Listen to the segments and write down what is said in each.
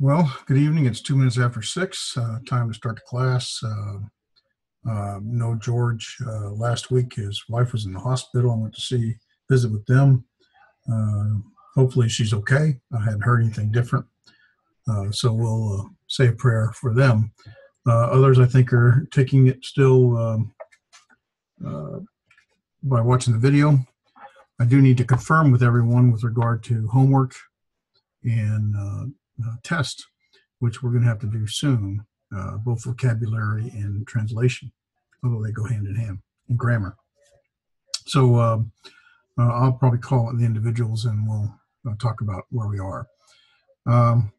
Well, good evening. It's 2 minutes after 6. Time to start the class. No George. Last week, his wife was in the hospital. I went to visit with them. Hopefully, she's okay. I hadn't heard anything different. So we'll say a prayer for them. Others, I think, are taking it still by watching the video. I do need to confirm with everyone with regard to homework and test, which we're going to have to do soon, both vocabulary and translation, although they go hand in hand, and grammar. So I'll probably call the individuals and we'll talk about where we are.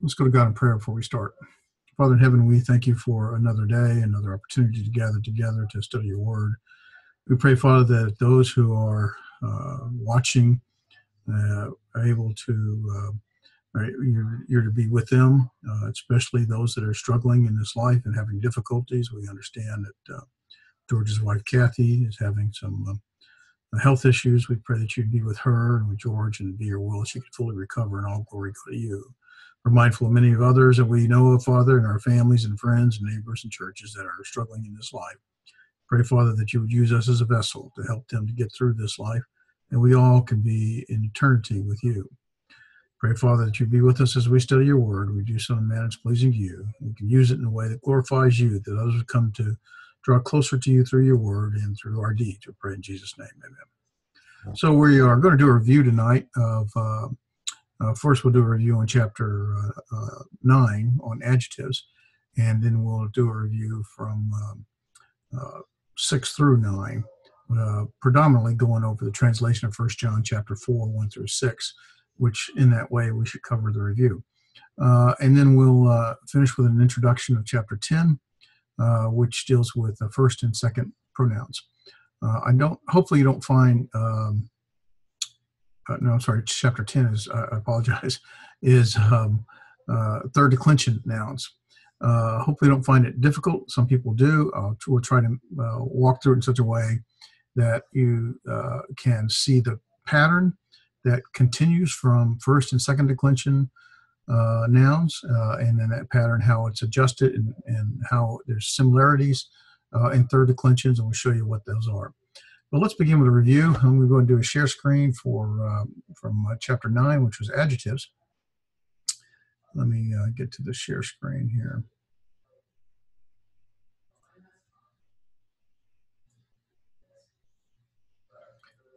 Let's go to God in prayer before we start. Father in heaven, we thank you for another day, another opportunity to gather together to study your word. We pray, Father, that those who are watching are able to you're to be with them, especially those that are struggling in this life and having difficulties. We understand that George's wife, Kathy, is having some health issues. We pray that you'd be with her and with George and be your will she could fully recover and all glory go to you. We're mindful of many of others that we know of, Father, and our families and friends and neighbors and churches that are struggling in this life. Pray, Father, that you would use us as a vessel to help them to get through this life, and we all can be in eternity with you. Pray, Father, that you be with us as we study your word. We do so in a manner that's pleasing to you. We can use it in a way that glorifies you, that others would come to draw closer to you through your word and through our deeds. We pray in Jesus' name, amen. So we are going to do a review tonight of, first we'll do a review on chapter 9 on adjectives, and then we'll do a review from 6 through 9, predominantly going over the translation of 1 John chapter 4, 1 through 6, which in that way we should cover the review. And then we'll finish with an introduction of chapter 10, which deals with the first and second pronouns. Hopefully you don't find, chapter 10 is, I apologize, is third declension nouns. Hopefully you don't find it difficult. Some people do. We'll try to walk through it in such a way that you can see the pattern that continues from first and second declension nouns, and then that pattern, how it's adjusted and how there's similarities in third declensions, and we'll show you what those are. But let's begin with a review. I'm going to go and do a share screen from chapter 9, which was adjectives. Let me get to the share screen here.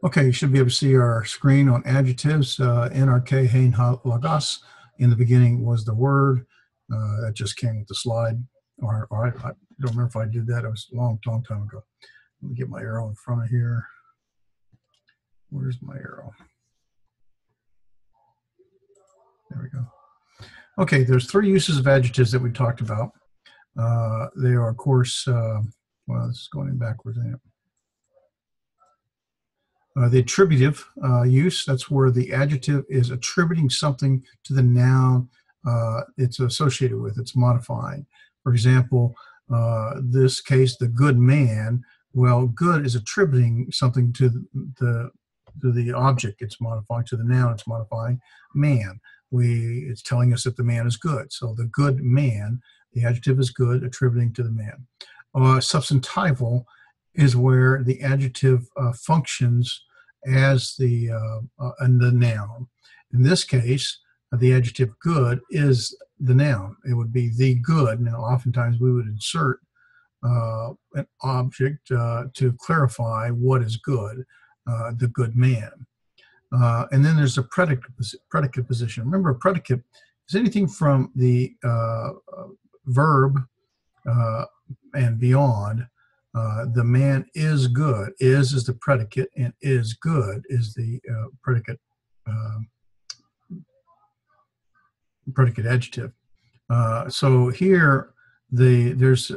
Okay, you should be able to see our screen on adjectives. NRK, hein, ha, logos. In the beginning was the word. That just came with the slide. Or I don't remember if I did that. It was a long time ago. Let me get my arrow in front of here. Where's my arrow? There we go. Okay, there's 3 uses of adjectives that we talked about. They are, of course, well, this is going backwards. The attributive use, that's where the adjective is attributing something to the noun it's associated with, it's modifying. For example, this case, the good man, well, good is attributing something to the object it's modifying, to the noun it's modifying, man. It's telling us that the man is good. So the good man, the adjective is good, attributing to the man. Substantival is where the adjective functions as the noun. In this case, the adjective good is the noun. It would be the good. Now, oftentimes we would insert an object to clarify what is good, the good man. And then there's a predicate position. Remember, a predicate is anything from the verb and beyond. The man is good. Is the predicate, and is good is the predicate adjective. So here, there's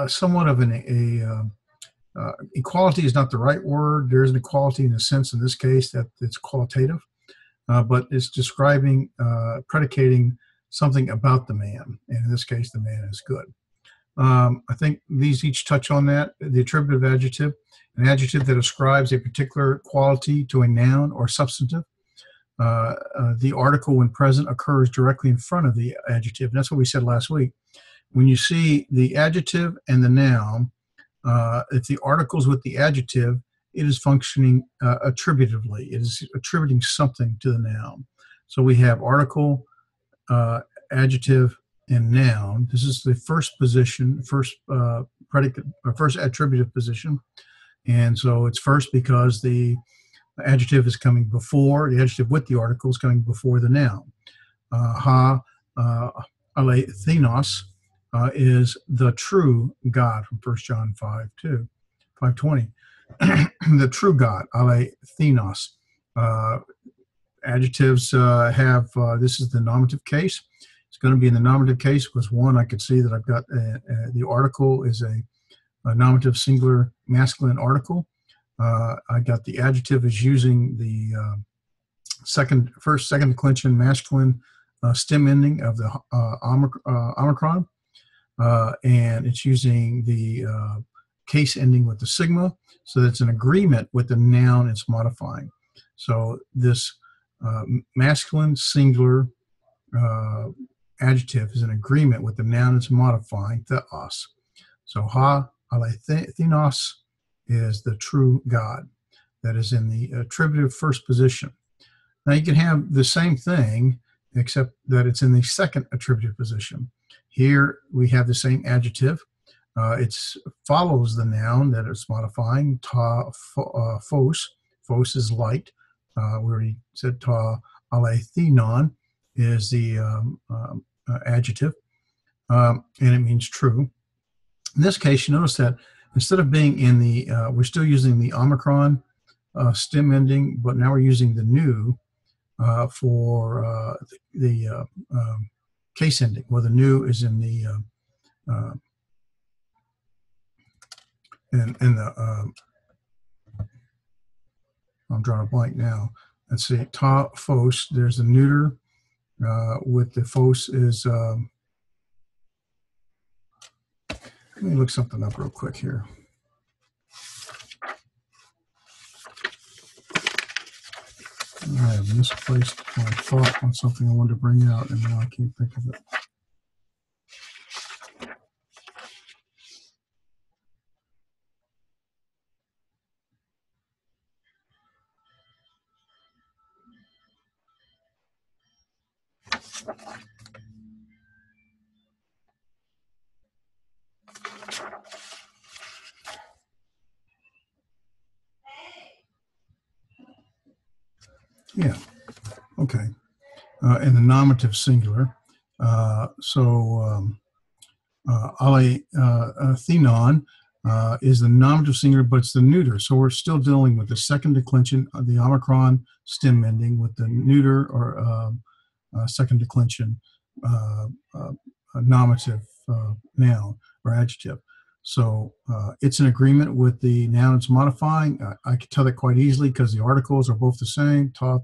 somewhat of an equality is not the right word. There is an equality in a sense in this case that it's qualitative, but it's describing, predicating something about the man. And in this case, the man is good. I think these each touch on that. The attributive adjective, an adjective that ascribes a particular quality to a noun or substantive. the article, when present, occurs directly in front of the adjective. And that's what we said last week. When you see the adjective and the noun, if the article is with the adjective, it is functioning attributively. It is attributing something to the noun. So we have article, adjective, and noun. This is the first position, first predicate, or first attributive position. And so it's first because the adjective is coming before, the adjective with the article is coming before the noun. Alethenos is the true God from 1 John 5:20. The true God, Alethenos. Adjectives have, this is the nominative case. It's going to be in the nominative case because, one, I could see that I've got the article is a nominative singular masculine article. I got the adjective is using the second declension masculine stem ending of the omicron, and it's using the case ending with the sigma, so that's an agreement with the noun it's modifying. So this masculine singular adjective is an agreement with the noun it's modifying, theos. So alethenos is the true God. That is in the attributive first position. Now you can have the same thing, except that it's in the second attributive position. Here we have the same adjective. It follows the noun that it's modifying, phos. Phos is light. We already said alethenon is the adjective, and it means true. In this case, you notice that instead of being in the, we're still using the omicron stem ending, but now we're using the new for the case ending. Well, the new is in the I'm drawing a blank now. Let's see, phos. There's the neuter with the phos is. Let me look something up real quick here. I have misplaced my thought on something I wanted to bring out, and now I can't think of it. Yeah, okay. In the nominative singular. Alethenon is the nominative singular, but it's the neuter. So we're still dealing with the second declension of the omicron stem ending with the neuter or second declension nominative noun or adjective. So it's an agreement with the noun it's modifying. I can tell that quite easily because the articles are both the same, ta.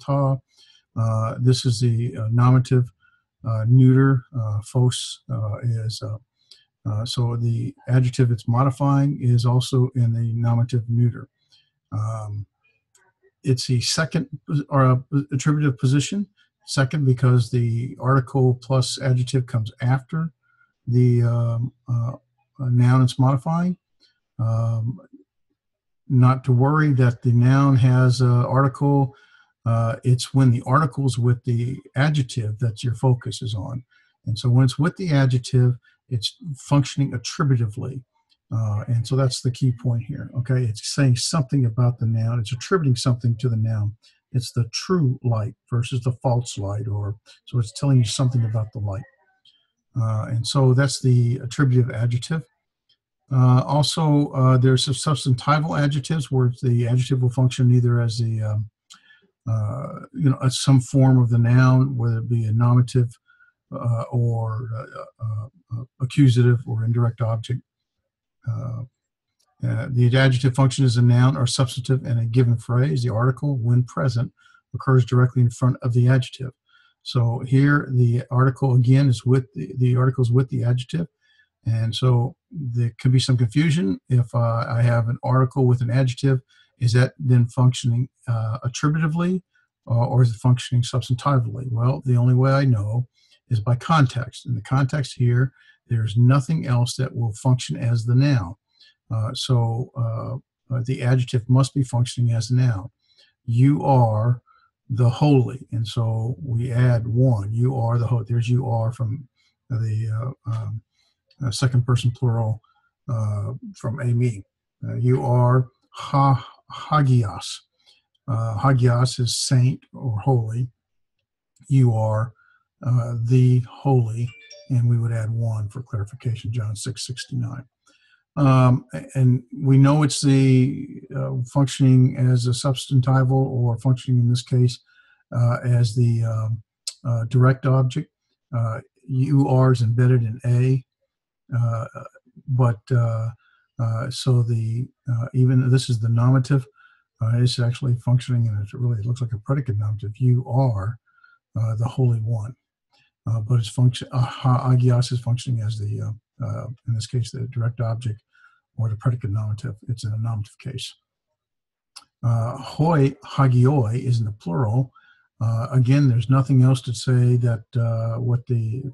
This is the nominative neuter. Phos is, so the adjective it's modifying is also in the nominative neuter. It's the second or attributive position. Second, because the article plus adjective comes after the noun it's modifying. Not to worry that the noun has an article. It's when the article's with the adjective that your focus is on. And so when it's with the adjective, it's functioning attributively. And so that's the key point here. Okay, it's saying something about the noun. It's attributing something to the noun. It's the true light versus the false light, or so it's telling you something about the light. And so that's the attributive adjective. Also, there's some substantival adjectives where the adjective will function either as the some form of the noun, whether it be a nominative or accusative or indirect object. The adjective function is a noun or substantive in a given phrase. The article, when present, occurs directly in front of the adjective. So here, the article again is with the article is with the adjective, and so there could be some confusion if I have an article with an adjective. Is that then functioning attributively, or is it functioning substantively? Well, the only way I know is by context. In the context here, there's nothing else that will function as the noun. So the adjective must be functioning as a noun. You are the holy, and so we add one. You are the holy. There's you are from the second person plural from Amy. You are hagios. Hagios is saint or holy. You are the holy, and we would add one for clarification, John 6:69. And we know it's the functioning as a substantival, or functioning in this case as the direct object. You are is embedded in a, so the even this is the nominative. It's actually functioning, and it looks like a predicate nominative. You are the Holy One, but it's agios is functioning as the in this case the direct object or the predicate nominative. It's in a nominative case. Hoi hagioi is in the plural. Again, there's nothing else to say that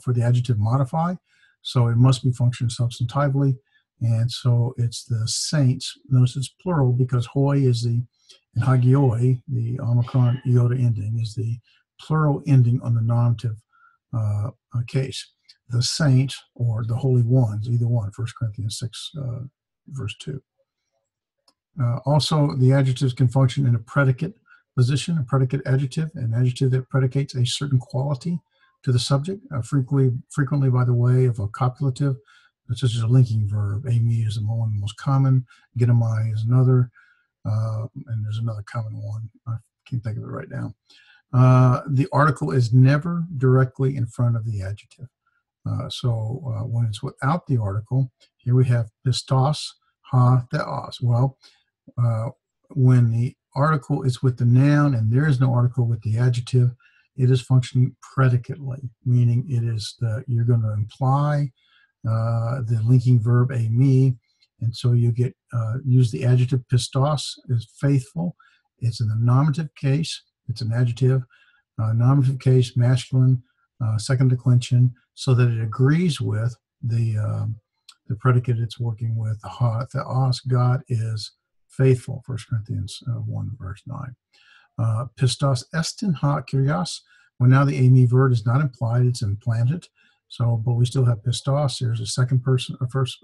for the adjective modify, so it must be functioned substantively, and so it's the saints. Notice it's plural because hoi is and hagioi, the omicron iota ending, is the plural ending on the nominative case. The saints or the holy ones, either one. 1 Corinthians 6, verse 2. Also, the adjectives can function in a predicate position, a predicate adjective, an adjective that predicates a certain quality to the subject, frequently by the way of a copulative, such as a linking verb. Amy is the one most common, genomai is another, and there's another common one. I can't think of it right now. The article is never directly in front of the adjective. So when it's without the article, here we have pistos, ha, theos. Well, when the article is with the noun and there is no article with the adjective, it is functioning predicately, meaning it is you're going to imply the linking verb a me, and so you get use the adjective pistos is faithful. It's in the nominative case. It's an adjective. Nominative case, masculine, second declension, so that it agrees with the predicate it's working with. Theos, God is faithful. 1 Corinthians 1, verse 9. Pistos estin ha kyrios. Well, now the ame verb is not implied; it's implanted. So, but we still have pistos. There's a second person, or first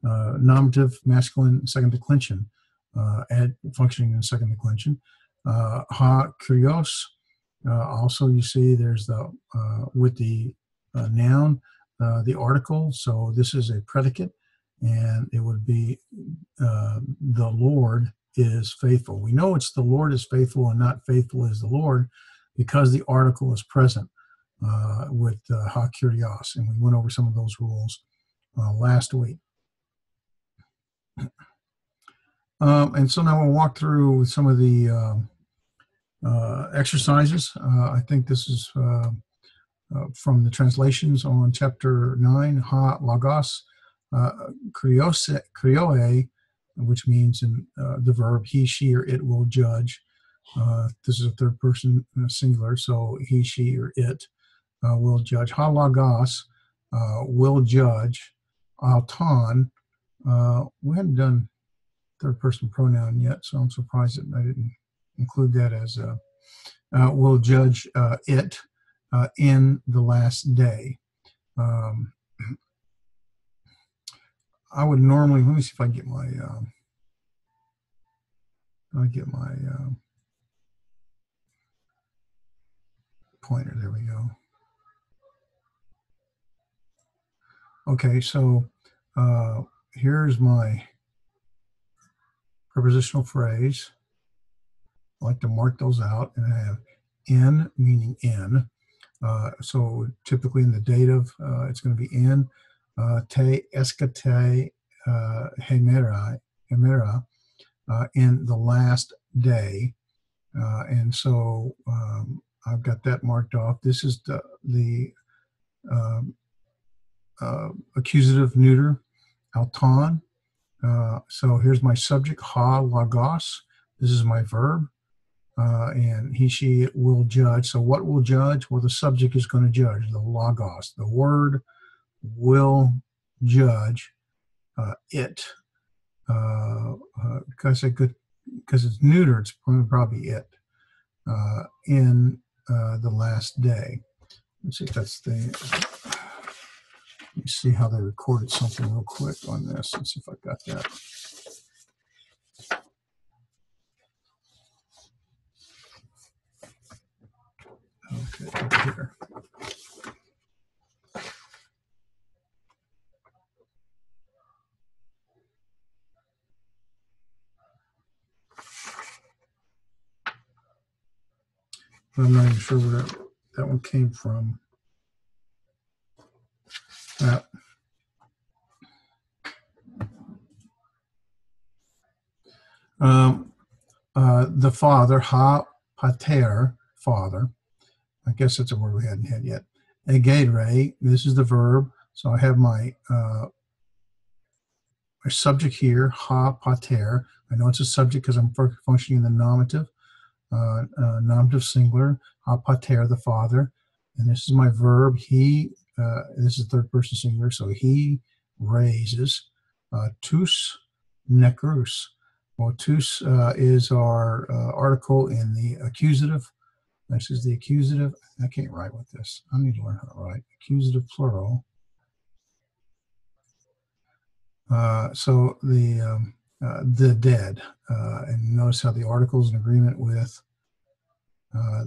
nominative, masculine, second declension, functioning in second declension. Ha kyrios. Also, you see there's the with the noun, the article. So this is a predicate, and it would be the Lord is faithful. We know it's the Lord is faithful and not faithful is the Lord because the article is present with ha kyrios, and we went over some of those rules last week. And so now we'll walk through some of the exercises. I think this is from the translations on chapter 9, ha logos, krioe, which means in the verb he, she, or it will judge. This is a third person singular, so he, she, or it will judge. Ha logos will judge. Auton, we hadn't done third person pronoun yet, so I'm surprised that I didn't include that as will judge it in the last day. I would normally, let me see if I can get my pointer. There we go. Okay, so here's my prepositional phrase. I like to mark those out, and I have in meaning in. So typically in the dative, it's going to be in te escate hemera, in the last day. And so I've got that marked off. This is the accusative neuter, auton. So here's my subject, ha logos. This is my verb. and he, she will judge. So what will judge? Well, the subject is going to judge, the logos. The word will judge it. Because it's neuter, it's probably it in the last day. Let's see if that's the. Let me see how they recorded something real quick on this. Let's see if I got that. Okay, over here. I'm not even sure where that one came from. The father, ha pater, father. I guess that's a word we hadn't had yet. Egere, this is the verb. So I have my subject here, ha pater. I know it's a subject because I'm functioning in the nominative. Nominative singular, ha pater, the father. And this is my verb, he, this is third person singular, so he raises. Tous nekrus. Well, tous is our article in the accusative. This is the accusative. I can't write with this. I need to learn how to write. Accusative plural. So the dead. And notice how the article is in agreement with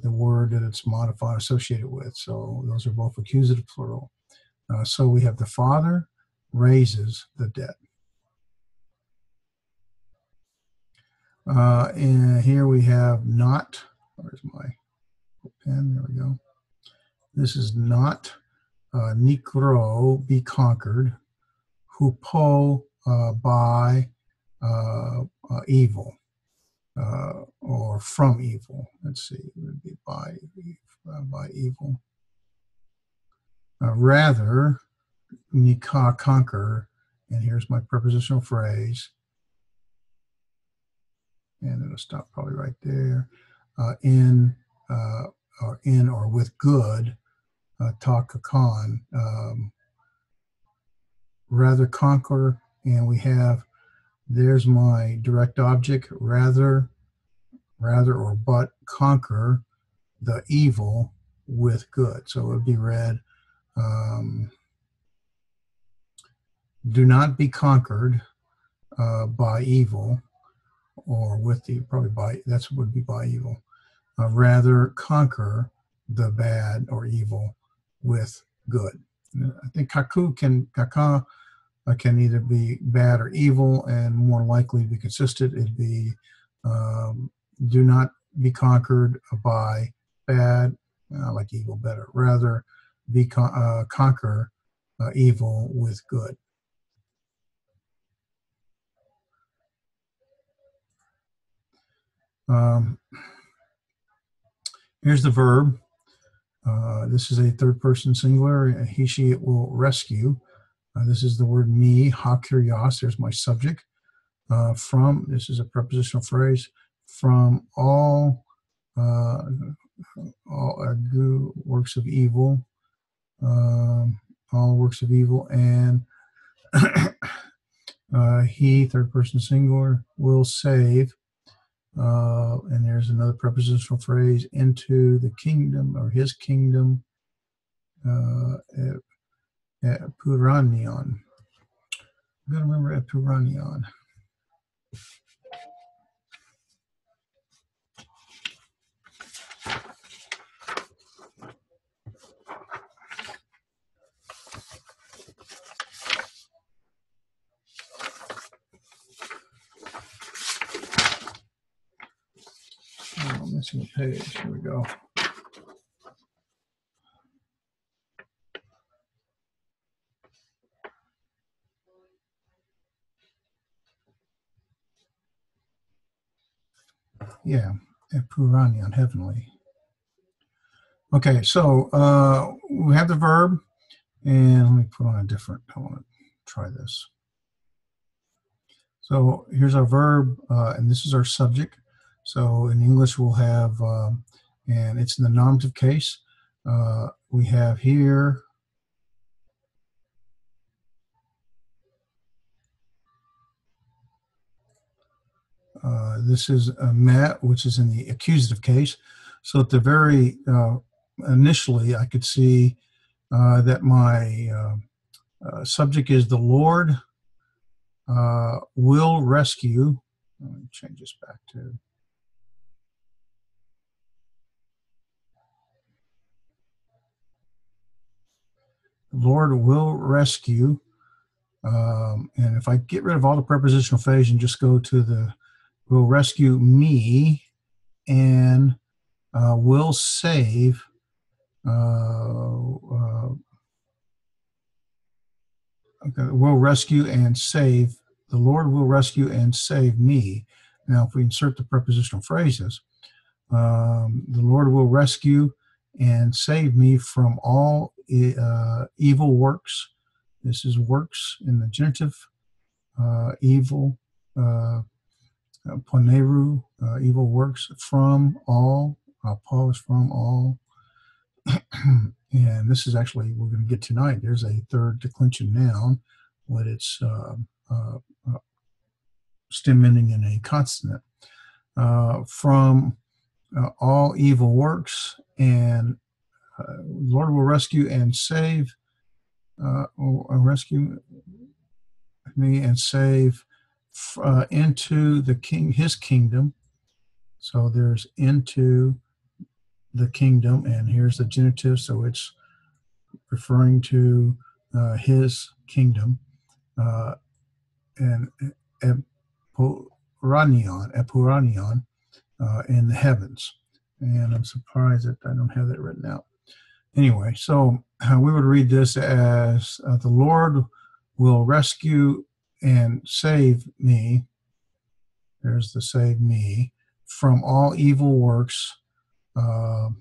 the word that it's modified, associated with. So those are both accusative plural. So we have the father raises the dead. And here we have not. Where's my pen? There we go. This is not nikro, be conquered. Hupo, by evil. Or from evil. Let's see, it would be by evil. Rather, nika, conquer, and here's my prepositional phrase, and it'll stop probably right there. In or with good, takakan, rather conquer, and we have, there's my direct object, rather or but conquer the evil with good. So it would be read, do not be conquered by evil, or with the, probably by, that's would be by evil. Rather conquer the bad or evil with good. I think kaka can either be bad or evil, and more likely to be consistent, it'd be do not be conquered by bad. I like evil better. Rather be conquer evil with good. Here's the verb. This is a third person singular. He, she, it will rescue. This is the word me, ha kurios. There's my subject. From, this is a prepositional phrase, from all works of evil, all works of evil, and he, third person singular, will save. And there's another prepositional phrase, into the kingdom or his kingdom, epuranion. I'm going to remember epuranion. Oh, I'm missing a page. Here we go. Yeah, epuranion, heavenly. Okay, so we have the verb, and let me put on a different, I want to try this. So here's our verb, and this is our subject. So in English, we'll have, and it's in the nominative case. We have here, this is met, which is in the accusative case. So at the very initially, I could see that my subject is the Lord will rescue. Let me change this back to. The Lord will rescue. And if I get rid of all the prepositional phase and just go to the will rescue me and will save okay, will rescue and save. The Lord will rescue and save me. Now, if we insert the prepositional phrases, the Lord will rescue and save me from all evil works. This is works in the genitive, evil, poneru, evil works from all. Paul is from all. And this is actually, we're going to get tonight. There's a third declension noun when it's stem ending in a consonant. From all evil works, and Lord will rescue and save, rescue me and save into the king, his kingdom. So there's into the kingdom, and here's the genitive, so it's referring to his kingdom, and epuranion, in the heavens. And I'm surprised that I don't have that written out. Anyway, so we would read this as the Lord will rescue and save me. There's the save me from all evil works. How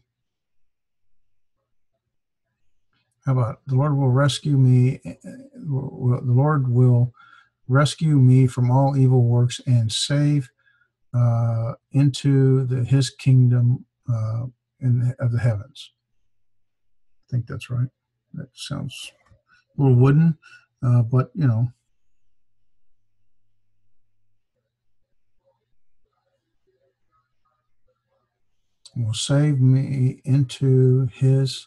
about the Lord will rescue me? The Lord will rescue me from all evil works and save into his kingdom of the heavens. I think that's right. That sounds a little wooden, but you know. Will save me into his,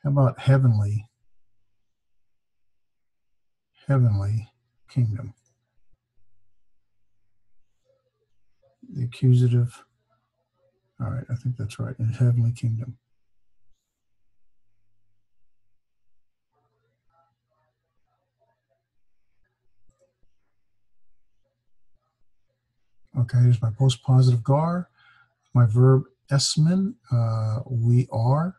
how about heavenly kingdom. The accusative. All right, I think that's right. In heavenly kingdom. Okay, here's my post-positive gar. My verb esmen, we are.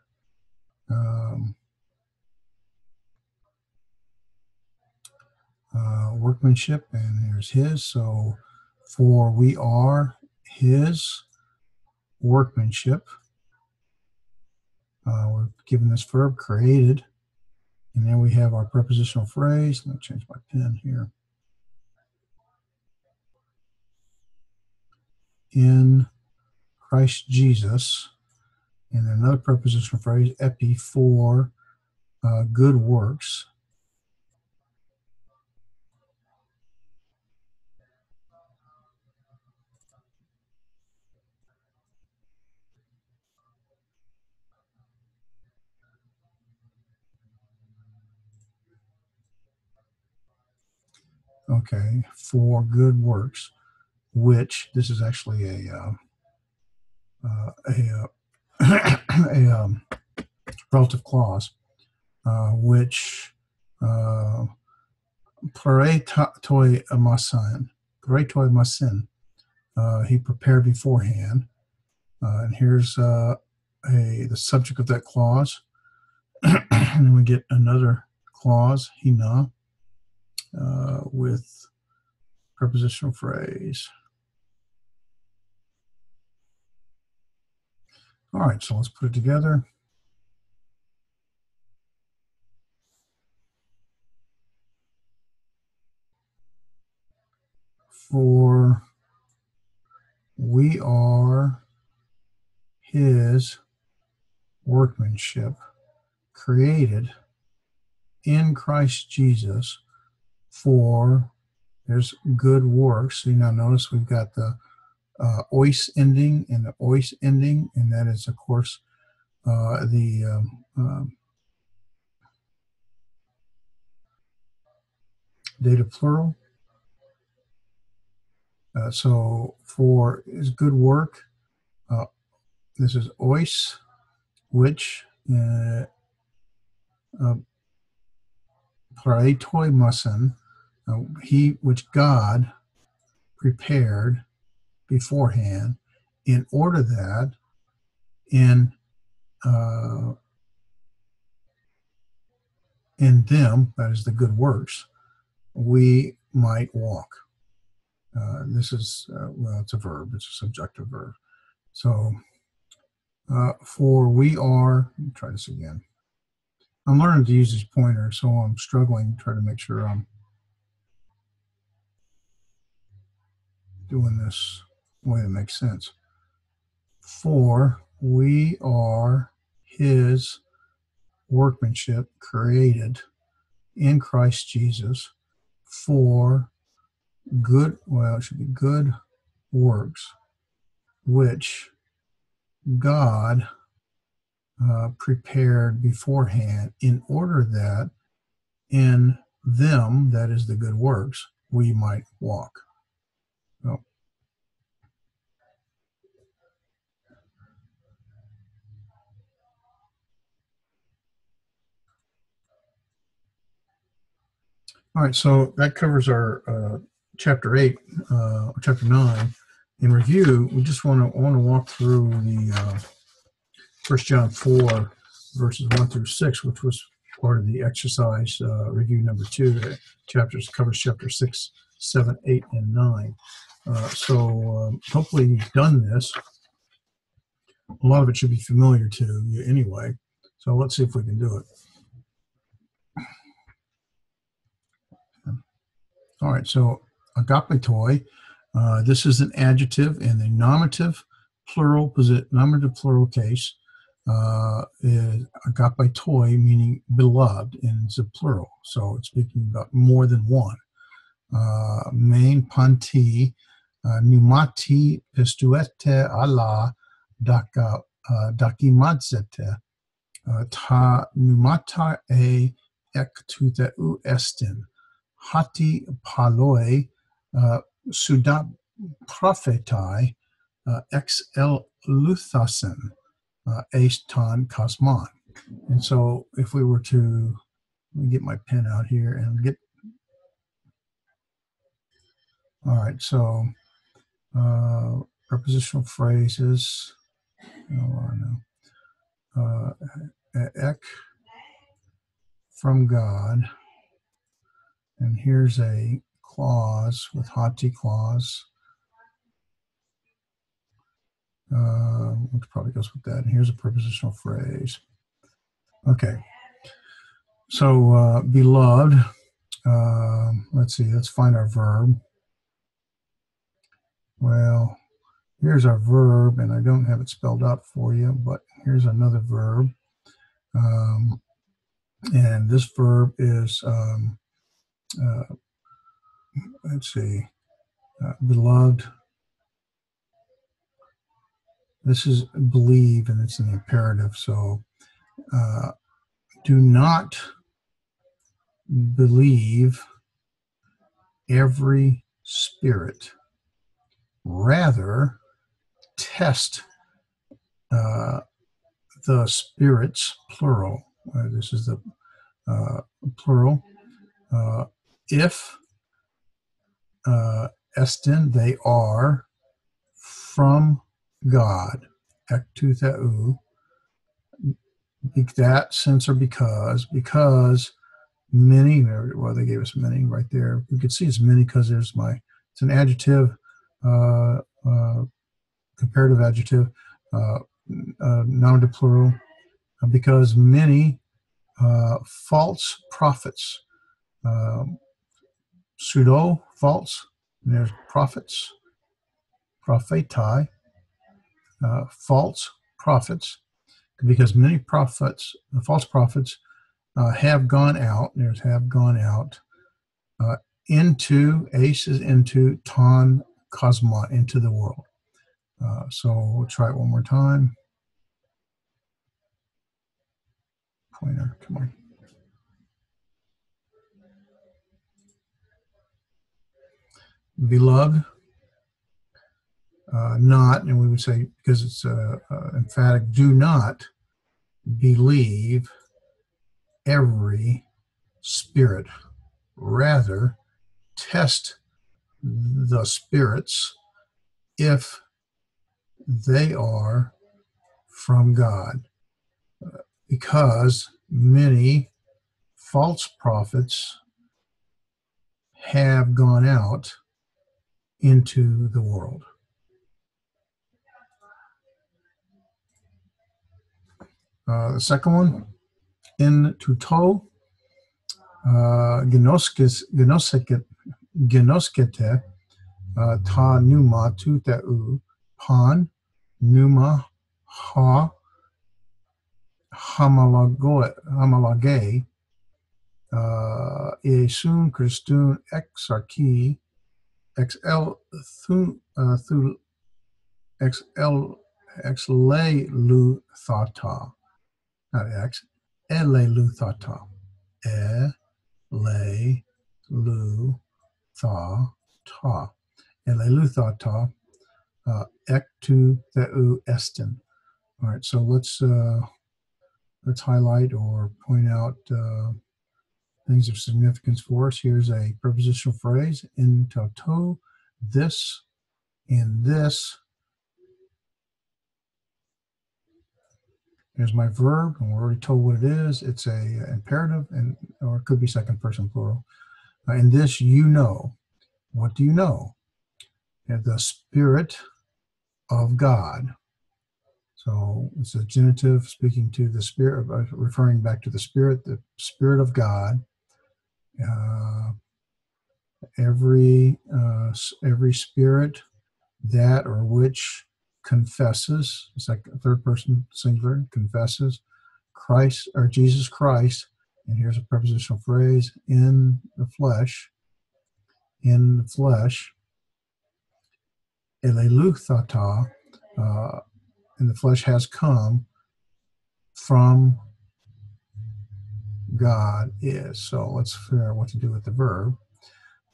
Workmanship, and here's his. So for we are his workmanship. We're given this verb created, and then we have our prepositional phrase. Let me change my pen here. In Christ Jesus, and another prepositional phrase, epi, for good works. Okay, for good works, which this is actually a relative clause, which paretoi masin, he prepared beforehand. And here's the subject of that clause. And then we get another clause, hina, with prepositional phrase. All right, so let's put it together. For we are his workmanship, created in Christ Jesus for, there's good works. So now notice we've got the ois ending and the ois ending, and that is, of course, the dative plural. So for is good work, this is ois, which praetoi mussen, he which God prepared beforehand, in order that in them, that is the good works, we might walk. This is, well, it's a verb. It's a subjunctive verb. So, for we are, let me try this again. I'm learning to use this pointer, so I'm struggling to try to make sure I'm doing this the way that makes sense. For we are his workmanship, created in Christ Jesus for good, well, it should be good works, which God prepared beforehand, in order that in them, that is the good works, we might walk. So, all right, so that covers our chapter 8, chapter 9. In review, we just want to walk through the 1 John 4, verses 1 through 6, which was part of the exercise review number 2 that covers chapter 6, 7, 8, and 9. So hopefully you've done this. A lot of it should be familiar to you anyway. So let's see if we can do it. All right, so agapetoi, this is an adjective in the nominative plural case. Is agapetoi, meaning beloved, and it's a plural, so it's speaking about more than one. Main panti pneumati pistuete ala dakimadzete ta pneumata ek tutheu estin hati paloi suda prophetai ex el luthasen eston cosmon. And so if we were to, let me get my pen out here and get, all right, so prepositional phrases, ek, from God, and here's a clause with hati clause, which probably goes with that. And here's a prepositional phrase. Okay, so beloved, let's see, let's find our verb. Well, here's our verb, and I don't have it spelled out for you, but here's another verb. And this verb is, let's see, beloved. This is believe, and it's an imperative. So do not believe every spirit. Rather, test the spirits, plural. This is the plural. If estin, they are from God, ek tutheu, that sense, or because many, well, they gave us many right there. We could see it's many because there's it's an adjective, comparative adjective, nominative plural, because many false prophets, pseudo, false, and there's prophets, prophetai, false prophets, because many prophets, false prophets, have gone out. There's have gone out into, ace is into, ton cosma, into the world. So we'll try it one more time. Pointer, come on. Beloved, not, and we would say, because it's emphatic, do not believe every spirit. Rather, test the spirits if they are from God, because many false prophets have gone out into the world. The second one, in tuto genoskete ta numa tuteu pan numa ha hamalage esun Christun exarchi xl thu xl lu thata, not x, ele lu thata, ele lu thata, ele lu thata, ectu theu estin. All right, so let's highlight or point out things of significance for us. Here's a prepositional phrase, in toto, this, in this. Here's my verb, and we're already told what it is. It's a imperative, and or it could be second person plural. In this, you know. What do you know? The Spirit of God. So it's a genitive speaking to the Spirit, referring back to the Spirit of God. Every spirit that or which confesses, it's like a third person singular, confesses Christ or Jesus Christ, and here's a prepositional phrase, in the flesh, and the flesh has come from God is. So let's figure out what to do with the verb.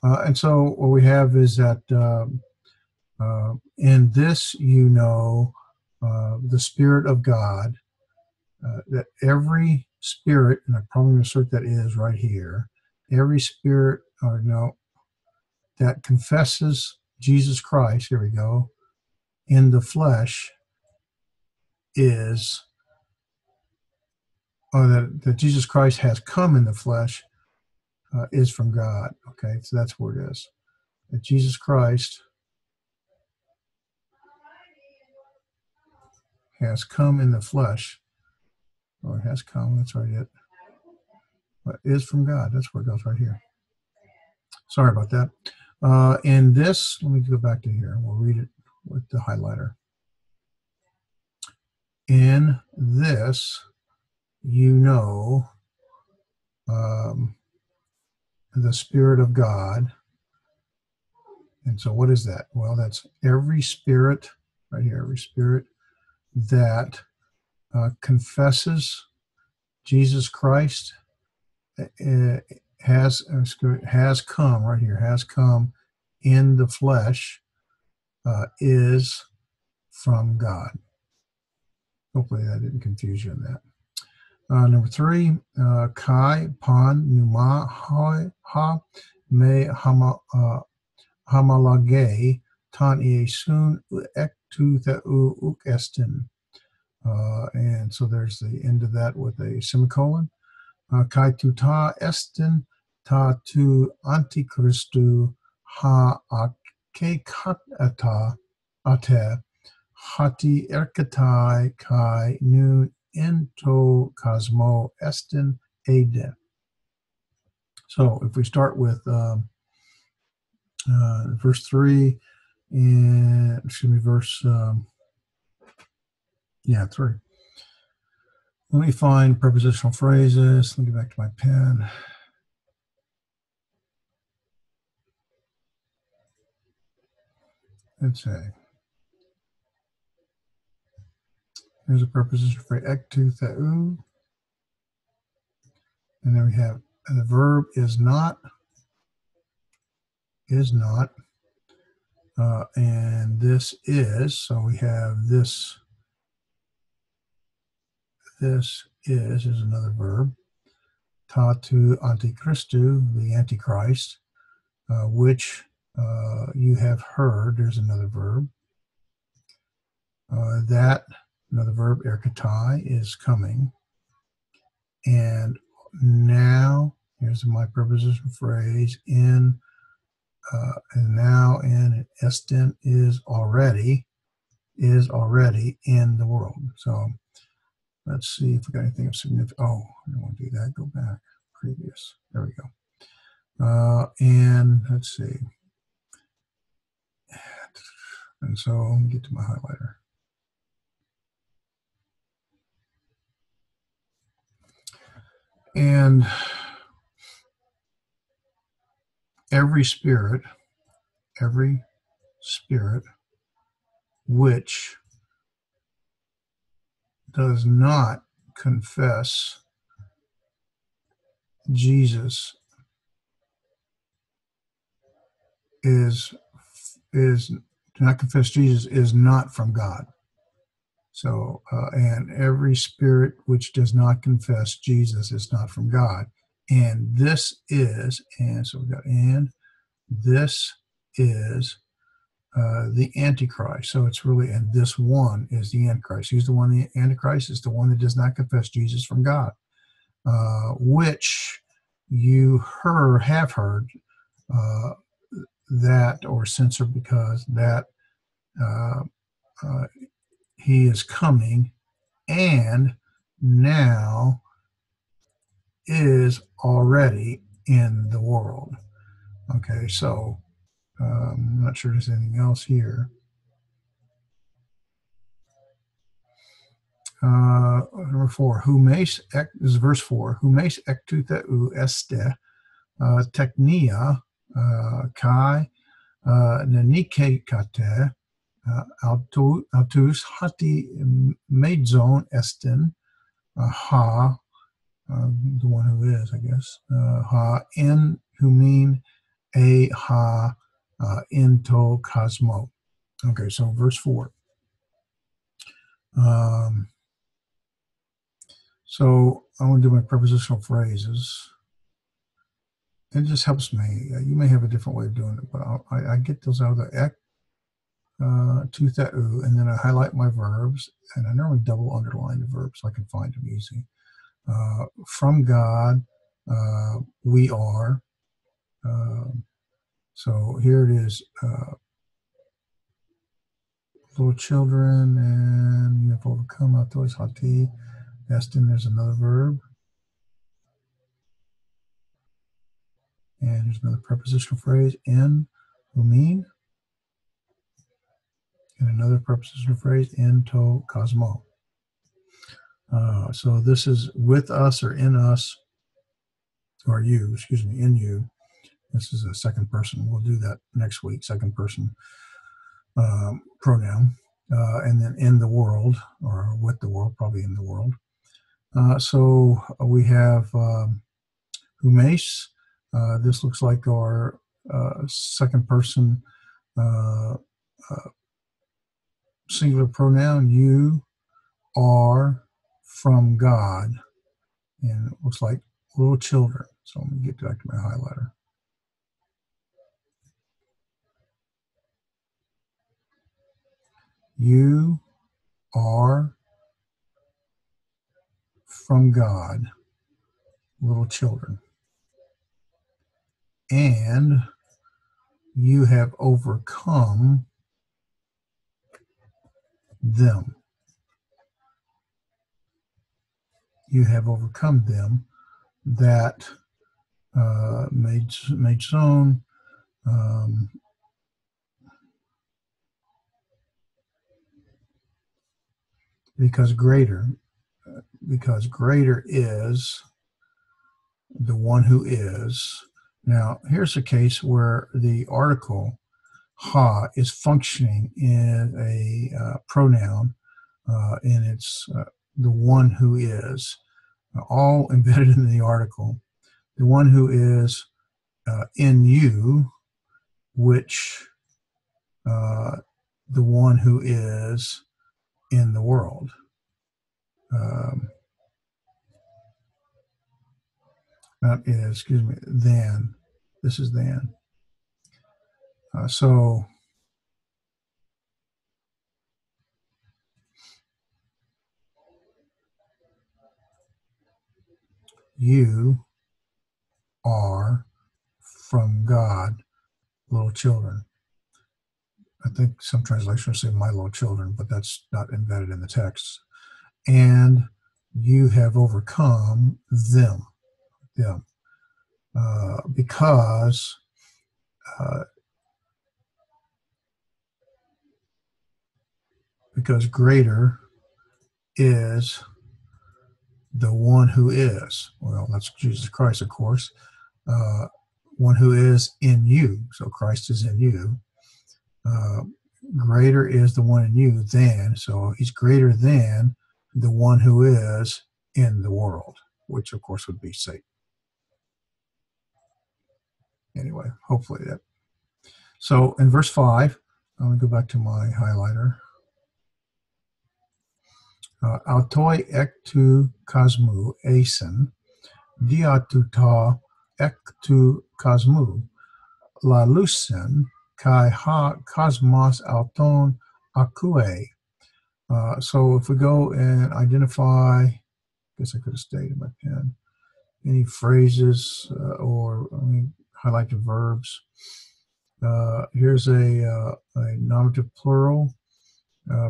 And so what we have is that in this, you know, the Spirit of God, that every spirit, and I'm probably going to insert that is right here, every spirit, or no, that confesses Jesus Christ, here we go, in the flesh is, or that Jesus Christ has come in the flesh is from God. Okay, so that's where it is. That Jesus Christ has come in the flesh, or has come, that's right, it, but is from God. That's where it goes right here. Sorry about that. In this, let me go back to here. We'll read it with the highlighter. In this, you know, the Spirit of God. And so what is that? Well, that's every spirit, right here, every spirit that confesses Jesus Christ has come, right here, has come in the flesh, is from God. Hopefully that didn't confuse you in that. Number 3, kai pan numa ha me hamalage tan iesun ectu theu uk estin. And so there's the end of that with a semicolon. Kai tu ta estin ta tu antichristu ha ake kata ate hati erkatai kai nun ento cosmo estin ede. So if we start with verse 3, and excuse me, verse 3. Let me find prepositional phrases. Let me get back to my pen. Let's say, here's a prepositional phrase, ektu theou. And then we have the verb is not, and this is. So we have this is another verb. Ta tu antichristu, the Antichrist, which you have heard. There's another verb. That, another verb, erkatai, is coming. And now, here's my prepositional phrase, and now, and estin is already in the world. So let's see if we got anything of significance. Oh, I don't want to do that. Go back. Previous. There we go. And let's see. And so let me get to my highlighter. And every spirit which does not confess Jesus is not from God. So, and every spirit which does not confess Jesus is not from God. And this is, and so we got, and this is the Antichrist. So it's really, and this one is the Antichrist. Who's the one? The Antichrist is the one that does not confess Jesus from God, which you have heard that, or censor, because that he is coming and now is already in the world. Okay, so I'm not sure there's anything else here. Number 4, this is verse 4. Humes ektu theou este technia kai nenike kate autus hati medzon estin ha, the one who is, I guess, ha en humin a ha into cosmo. Okay, so verse 4. So I want to do my prepositional phrases. It just helps me. You may have a different way of doing it, but I get those out of the ek to theou, and then I highlight my verbs, and I normally double underline the verbs so I can find them easy. From God, we are. So here it is. Little children, and you have overcome autos hati. Destin, there's another verb. And there's another prepositional phrase, in, who mean. And another prepositional phrase, in to cosmo. So this is with us, or in us, or you, excuse me, in you. This is a second person. We'll do that next week, second person pronoun. And then in the world, or with the world, probably in the world. So we have humes. This looks like our second person singular pronoun. You are from God, and it looks like little children. So I'm going to get back to my highlighter. You are from God, little children, and you have overcome them. You have overcome them that made zone. because greater is the one who is. Now, here's a case where the article ha is functioning in a pronoun, and it's the one who is, all embedded in the article. The one who is in you, which the one who is in the world. Not is, excuse me, than. This is than. So you are from God, little children. I think some translations say my little children, but that's not embedded in the text. And you have overcome them, because greater is the one who is. Well, that's Jesus Christ, of course. One who is in you. So Christ is in you. Greater is the one in you than. So he's greater than the one who is in the world, which of course would be Satan. Anyway, hopefully that. So in verse 5, I'm going to go back to my highlighter. Autoi ektu kosmu eisen, diatuta ektu kosmu, la lucen, kai ha cosmos auton akue. So if we go and identify, I guess I could have stayed in my pen, any phrases or highlight the verbs. Here's a nominative plural,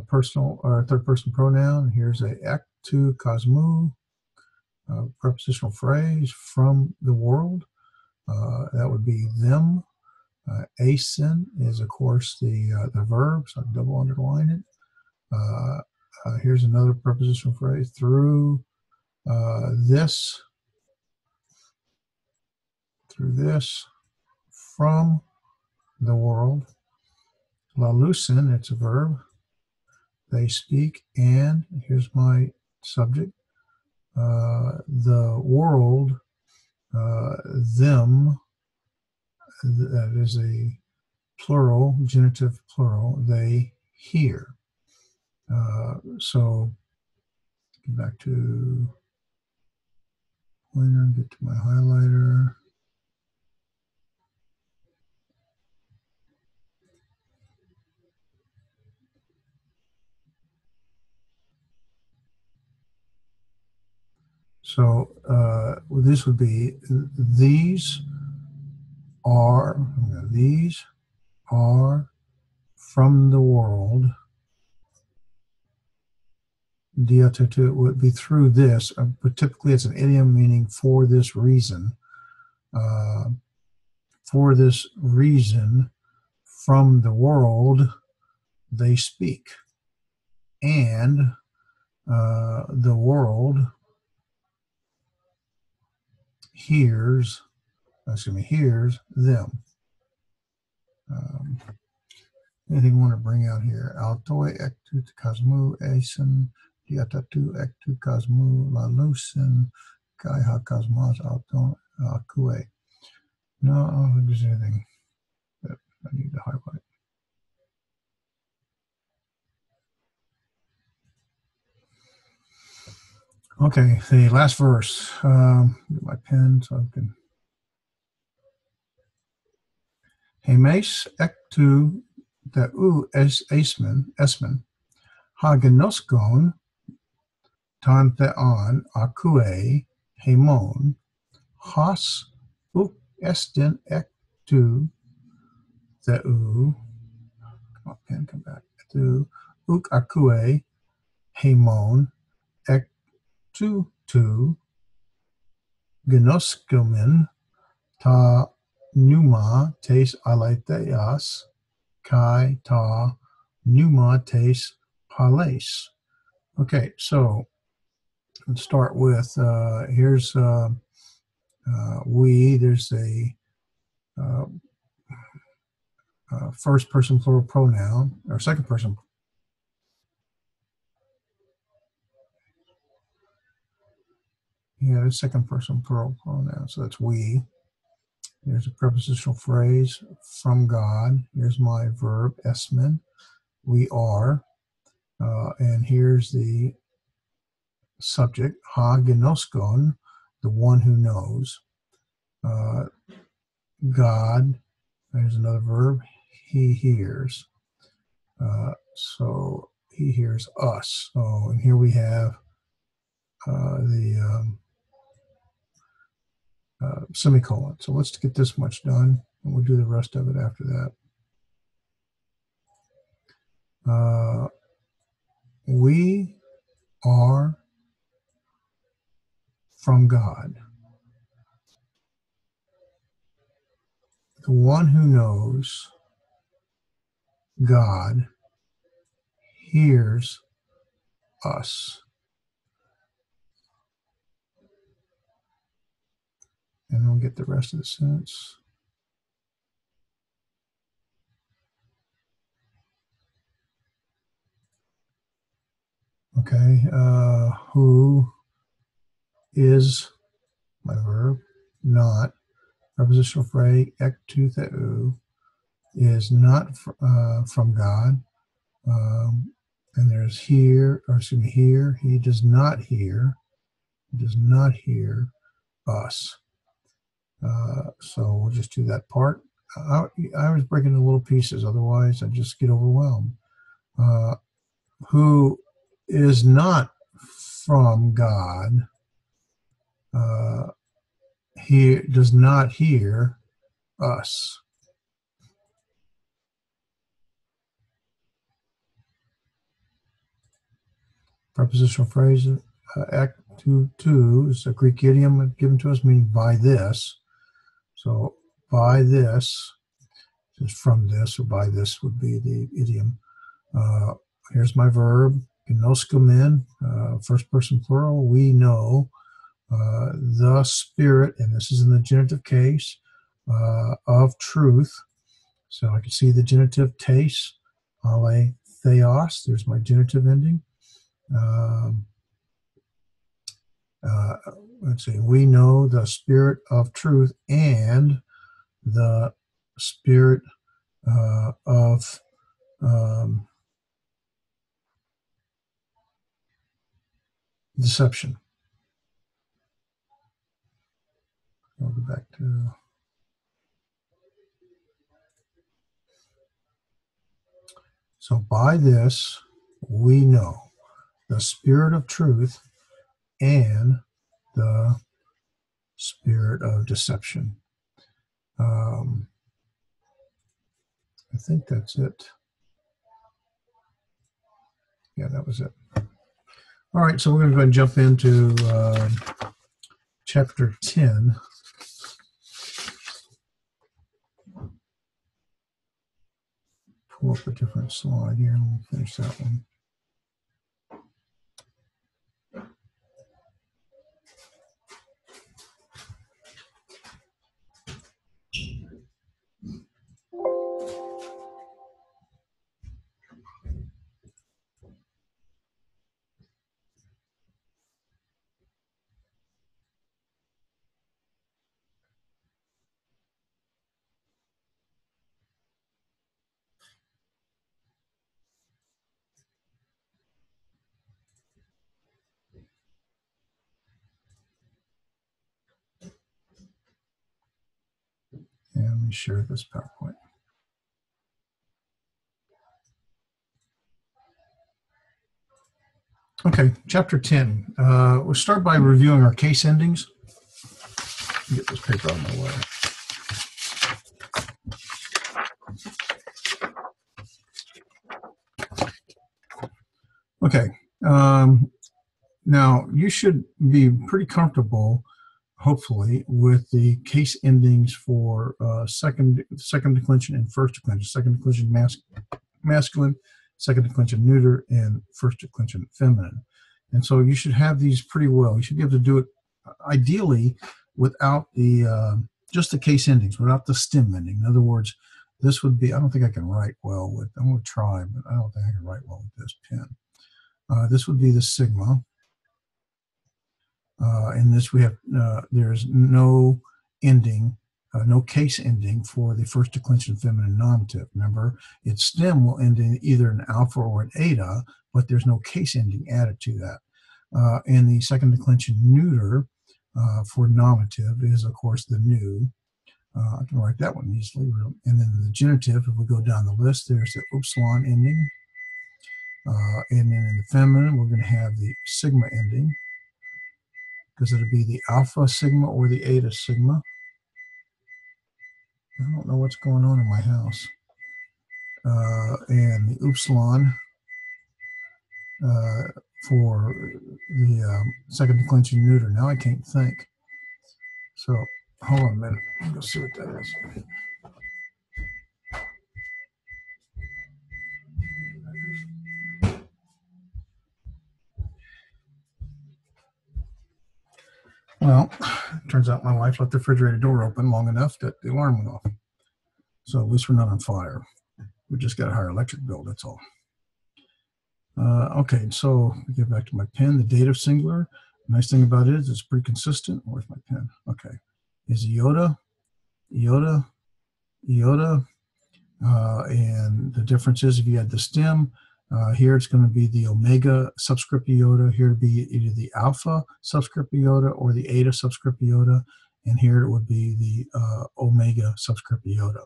personal or third person pronoun. Here's a ek to kosmu, prepositional phrase, from the world. That would be them. Asin is, of course, the verb, so I double underline it. Here's another prepositional phrase, through this, from the world. La lucen, it's a verb. They speak, and here's my subject, the world, them, that is a plural, genitive plural, they hear. So get back to pointer, get to my highlighter. So this would be, these are from the world. Diatutu would be through this, but typically it's an idiom meaning for this reason. For this reason, from the world they speak, and the world hears them. Anything you want to bring out here? Altoi ektu kosmu eisen, diatatu ektu kosmu la lucen, kai ha cosmos auton akue. No, I don't think there's anything that I need to highlight. Okay, the last verse. Get my pen so I can. Hemes ektu deu esmen ha genoskon tan theon akue hemon has uk estin ektu deu. Come on, pen, come back. Tu uk akue hemon ektu tu genoskomen ta pneuma tes aletheas kai ta pneuma tes pales. Okay, so let's start with, here's we. There's a first person plural pronoun, or second person. Yeah, second person plural pronoun, so that's we. There's a prepositional phrase, from God. Here's my verb, esmen, we are. And here's the subject, ha gnoskon, the one who knows. God, there's another verb, he hears. So he hears us. So, and here we have the semicolon. So let's get this much done, and we'll do the rest of it after that. We are from God. The one who knows God hears us. And we'll get the rest of the sentence. Okay, who is my verb, not. Prepositional phrase, ek to theou, is not from God. And there's here, or excuse me, here, he does not hear us. So we'll just do that part. I was breaking into little pieces, otherwise I'd just get overwhelmed. Who is not from God, he does not hear us. Prepositional phrase, act to is a Greek idiom given to us, meaning by this. So by this, just from this, or by this would be the idiom. Here's my verb, gnoskomen, first person plural, we know. The spirit, and this is in the genitive case, of truth. So I can see the genitive tes, ale theos, there's my genitive ending. Let's see, we know the spirit of truth and the spirit of deception. I'll go back to, so by this we know the spirit of truth and the spirit of deception. I think that's it. Yeah, that was it. All right, so we're going to go ahead and jump into chapter 10. Pull up a different slide here and we'll finish that one. And let me share this PowerPoint. Okay, chapter 10. We'll start by reviewing our case endings. Get this paper out of my way. Okay, now you should be pretty comfortable, hopefully, with the case endings for second declension and first declension. Second declension masculine, second declension neuter, and first declension feminine. And so you should have these pretty well. You should be able to do it ideally without the just the case endings, without the stem ending. In other words, this would be, I don't think I can write well with, I'm going to try, but I don't think I can write well with this pen. This would be the sigma. In this we have, there's no ending, no case ending for the first declension feminine nominative. Remember, its stem will end in either an alpha or an eta, but there's no case ending added to that. And the second declension neuter for nominative is, of course, the nu. I can write that one easily. And then the genitive, if we go down the list, there's the upsilon ending. And then in the feminine, we're going to have the sigma ending, because it'll be the alpha sigma or the eta sigma. I don't know what's going on in my house. And the upsilon for the second declension neuter. Now I can't think. So hold on a minute. Let's go see what that is. Well, it turns out my wife left the refrigerator door open long enough that the alarm went off. So at least we're not on fire. We just got a higher electric bill, that's all. Okay, so we get back to my pen. The dative singular. The nice thing about it is it's pretty consistent. Where's my pen? Okay. Is iota, iota, iota. And the difference is if you had the stem, here it's going to be the omega subscript iota. Here to be either the alpha subscript iota or the eta subscript iota. And here it would be the omega subscript iota.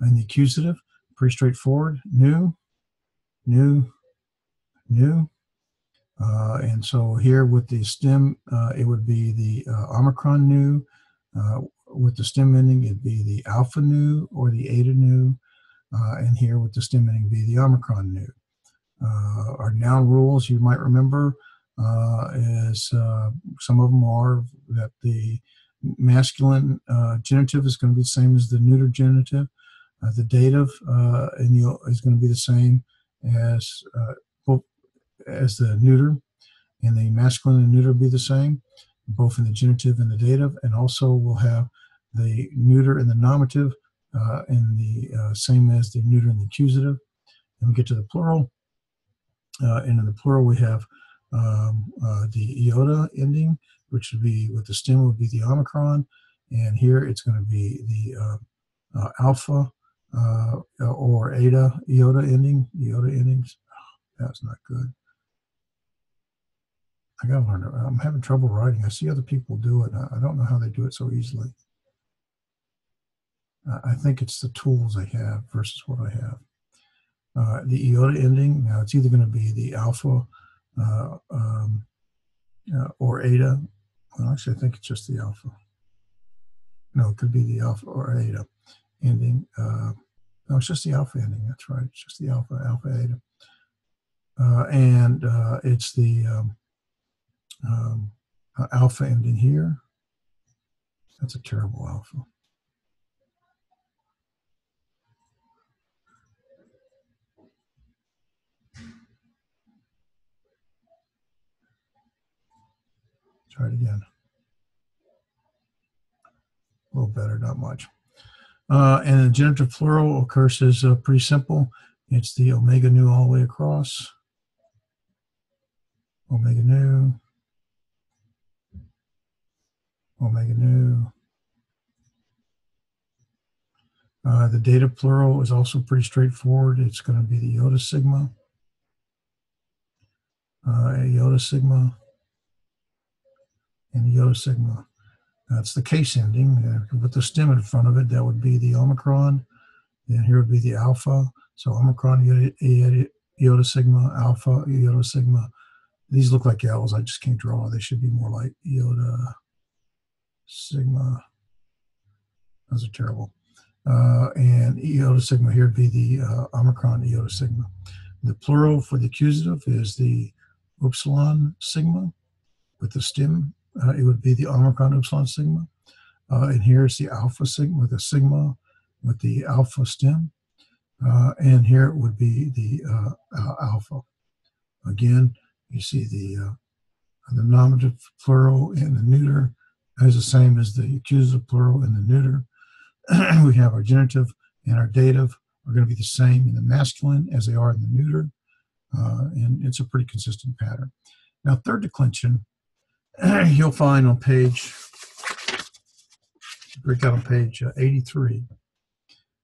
And the accusative, pretty straightforward. Nu, nu, nu. And so here with the stem, it would be the omicron nu. With the stem ending, it'd be the alpha nu or the eta nu. And here with the stem ending, be the omicron nu. Our noun rules, you might remember, is some of them are that the masculine genitive is going to be the same as the neuter genitive. The dative is going to be the same as the neuter, and the masculine and neuter be the same, both in the genitive and the dative. And also we'll have the neuter and the nominative in the same as the neuter and the accusative. And we get to the plural, and in the plural we have the iota ending, which would be, with the stem would be the omicron, and here it's going to be the alpha or eta iota endings. That's not good. I gotta learn it. I'm having trouble writing. I see other people do it. I don't know how they do it so easily. I think it's the tools they have versus what I have. The iota ending, now it's either going to be the alpha or eta. Well, actually, I think it's just the alpha. No, it could be the alpha or eta ending. No, it's just the alpha ending. That's right. It's just the alpha eta. And it's the alpha ending here. That's a terrible alpha. Try it again. A little better, not much. And the genitive plural, of course, is pretty simple. It's the omega nu all the way across. Omega nu. Omega nu. The dative plural is also pretty straightforward. It's going to be the iota sigma. Iota sigma. And iota sigma. That's the case ending. With the stem in front of it, that would be the omicron. Then here would be the alpha. So omicron, iota sigma, alpha, iota sigma. These look like L's. I just can't draw. They should be more like iota sigma. Those are terrible. And iota sigma here would be the omicron, iota sigma. The plural for the accusative is the upsilon sigma. With the stem, it would be the omicron upsilon sigma. And here's the alpha sigma with a sigma with the alpha stem. And here it would be the alpha. Again, you see the nominative plural and the neuter is the same as the accusative plural and the neuter. We have our genitive and our dative are going to be the same in the masculine as they are in the neuter. And it's a pretty consistent pattern. Now, third declension, you'll find on page, break out on page 83.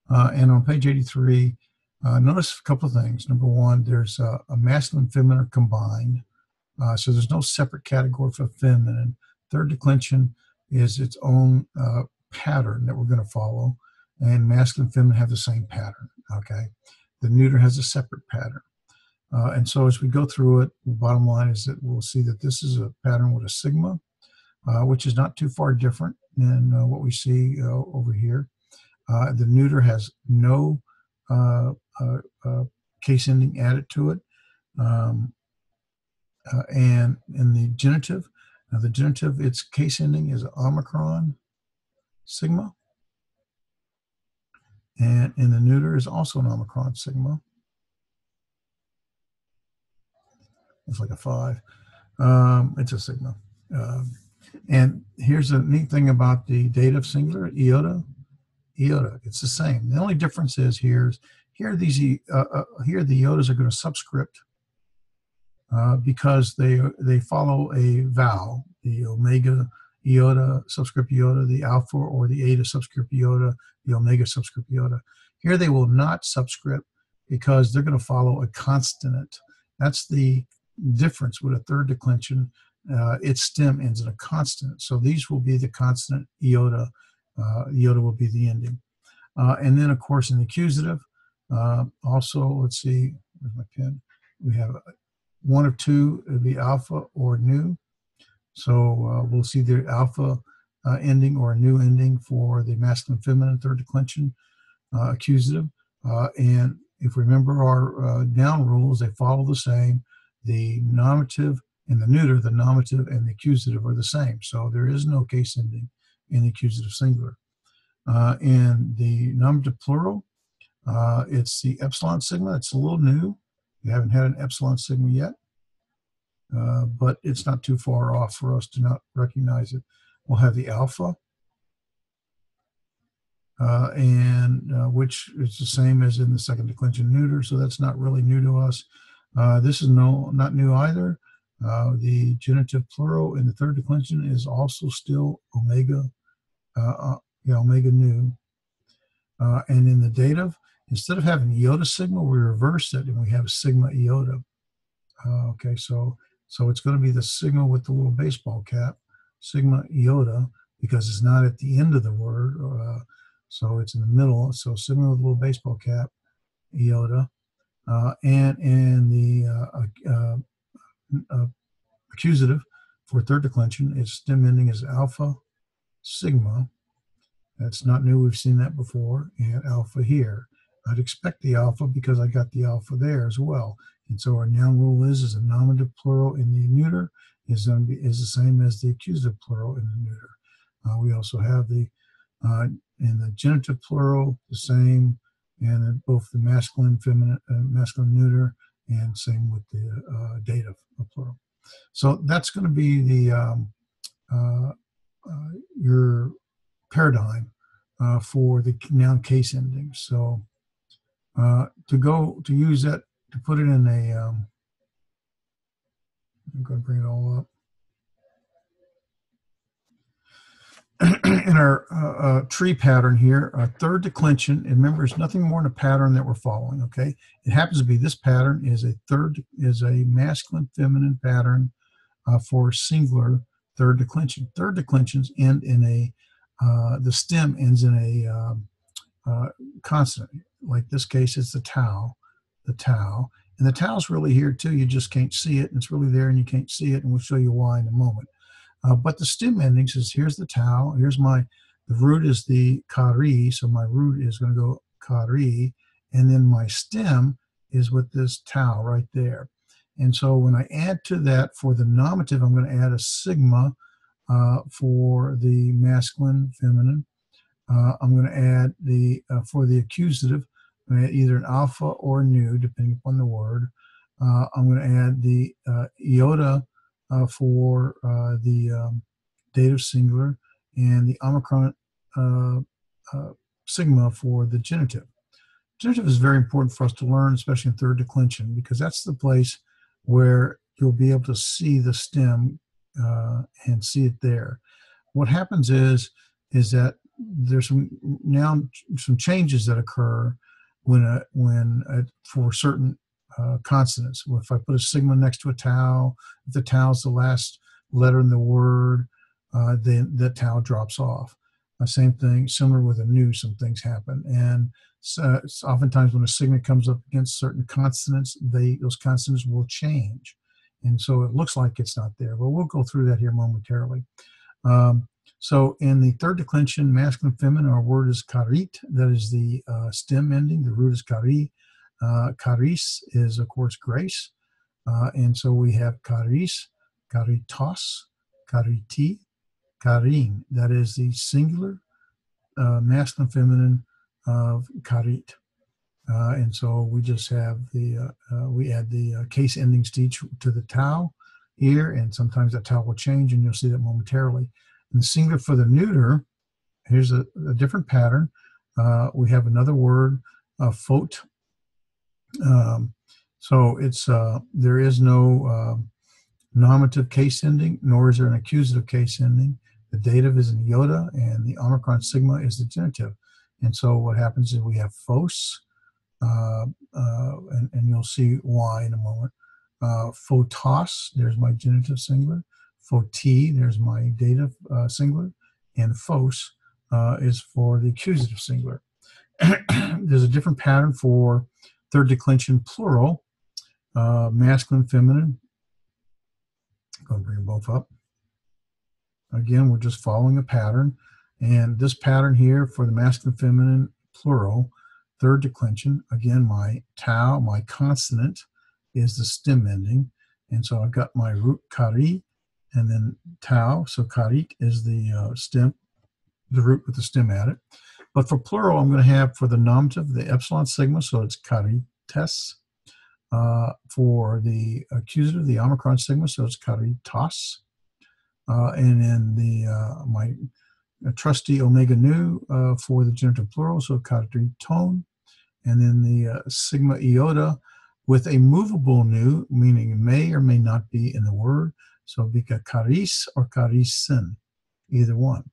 And on page 83, notice a couple of things. Number one, there's a masculine and feminine combined. So there's no separate category for feminine. Third declension is its own pattern that we're going to follow. And masculine and feminine have the same pattern, okay? The neuter has a separate pattern. And so as we go through it, the bottom line is that we'll see that this is a pattern with a sigma, which is not too far different than what we see over here. The neuter has no case ending added to it. And in the genitive, now the genitive, its case ending is omicron sigma. And in the neuter is also an omicron sigma. It's like a 5. It's a sigma. And here's a neat thing about the dative singular, iota. Iota, it's the same. The only difference is here the iotas are going to subscript because they follow a vowel, the omega iota, subscript iota, the alpha or the eta subscript iota, the omega subscript iota. Here they will not subscript because they're going to follow a consonant. That's the difference with a third declension. Its stem ends in a consonant. So these will be the consonant iota. Iota will be the ending. And then, of course, in the accusative, also, let's see, where's my pen? We have one of two, it would be alpha or nu. So we'll see the alpha ending or a nu ending for the masculine feminine third declension accusative. And if we remember our noun rules, they follow the same. The nominative and the neuter, the nominative and the accusative are the same. So there is no case ending in the accusative singular. And the nominative plural, it's the epsilon sigma. It's a little new. We haven't had an epsilon sigma yet, but it's not too far off for us to not recognize it. We'll have the alpha, which is the same as in the second declension neuter, so that's not really new to us. This is not new either. The genitive plural in the third declension is also still omega, omega nu. And in the dative, instead of having iota sigma, we reverse it and we have sigma iota. Okay, so it's going to be the sigma with the little baseball cap, sigma iota, because it's not at the end of the word, so it's in the middle. So sigma with a little baseball cap, iota, and the accusative for third declension, its stem ending is alpha sigma. That's not new. We've seen that before. And alpha here. I'd expect the alpha because I got the alpha there as well. And so our noun rule is a nominative plural in the neuter is the same as the accusative plural in the neuter. We also have the in the genitive plural the same, and both the masculine, feminine, masculine neuter, and same with the dative plural. So that's going to be the your paradigm for the noun case ending. So to use that, to put it in a, I'm going to bring it all up. In our tree pattern here, our third declension, and remember, it's nothing more than a pattern that we're following, okay? It happens to be this pattern is a masculine feminine pattern for singular third declension. Third declensions end in the stem ends in a consonant. Like this case, it's the tau. And the tau's really here too, you just can't see it, and it's really there and you can't see it, and we'll show you why in a moment. But the stem endings is, here's the tau, here's the root is the kari, so my root is going to go kari, and then my stem is with this tau right there. And so when I add to that for the nominative, I'm going to add a sigma for the masculine, feminine. I'm going to add for the accusative, either an alpha or nu, depending upon the word. I'm going to add the iota for the dative singular, and the omicron sigma for the genitive. Genitive is very important for us to learn, especially in third declension, because that's the place where you'll be able to see the stem and see it there. What happens is that there's some changes that occur when for certain consonants. If I put a sigma next to a tau, if the tau is the last letter in the word, then the tau drops off. Same thing, similar with a nu, some things happen. And so oftentimes when a sigma comes up against certain consonants, those consonants will change. And so it looks like it's not there, but we'll go through that here momentarily. So in the third declension, masculine, feminine, our word is karit. That is the stem ending. The root is kari. Karis is, of course, grace. And so we have karis, karitos, kariti, karin. That is the singular masculine, feminine of karit. And so we just have we add the case endings to the tau here, and sometimes that tau will change, and you'll see that momentarily. And the singular for the neuter, here's a different pattern. We have another word, faut. So it's there is no nominative case ending, nor is there an accusative case ending. The dative is an iota, and the omicron sigma is the genitive. And so what happens is we have phos, and you'll see why in a moment. Photos, there's my genitive singular. Photi, there's my dative singular. And phos is for the accusative singular. There's a different pattern for third declension plural, masculine, feminine. I'm going to bring them both up. Again, we're just following a pattern. And this pattern here for the masculine, feminine, plural, third declension, again, my tau, my consonant, is the stem ending. And so I've got my root kari, and then tau, so karit is the stem, the root with the stem at it. But for plural, I'm going to have for the nominative, the epsilon sigma, so it's karites. For the accusative, the omicron sigma, so it's karitos. And then the my trusty omega nu for the genitive plural, so kariton. And then the sigma iota with a movable nu, meaning it may or may not be in the word. So it'll be karis or karisin, either one.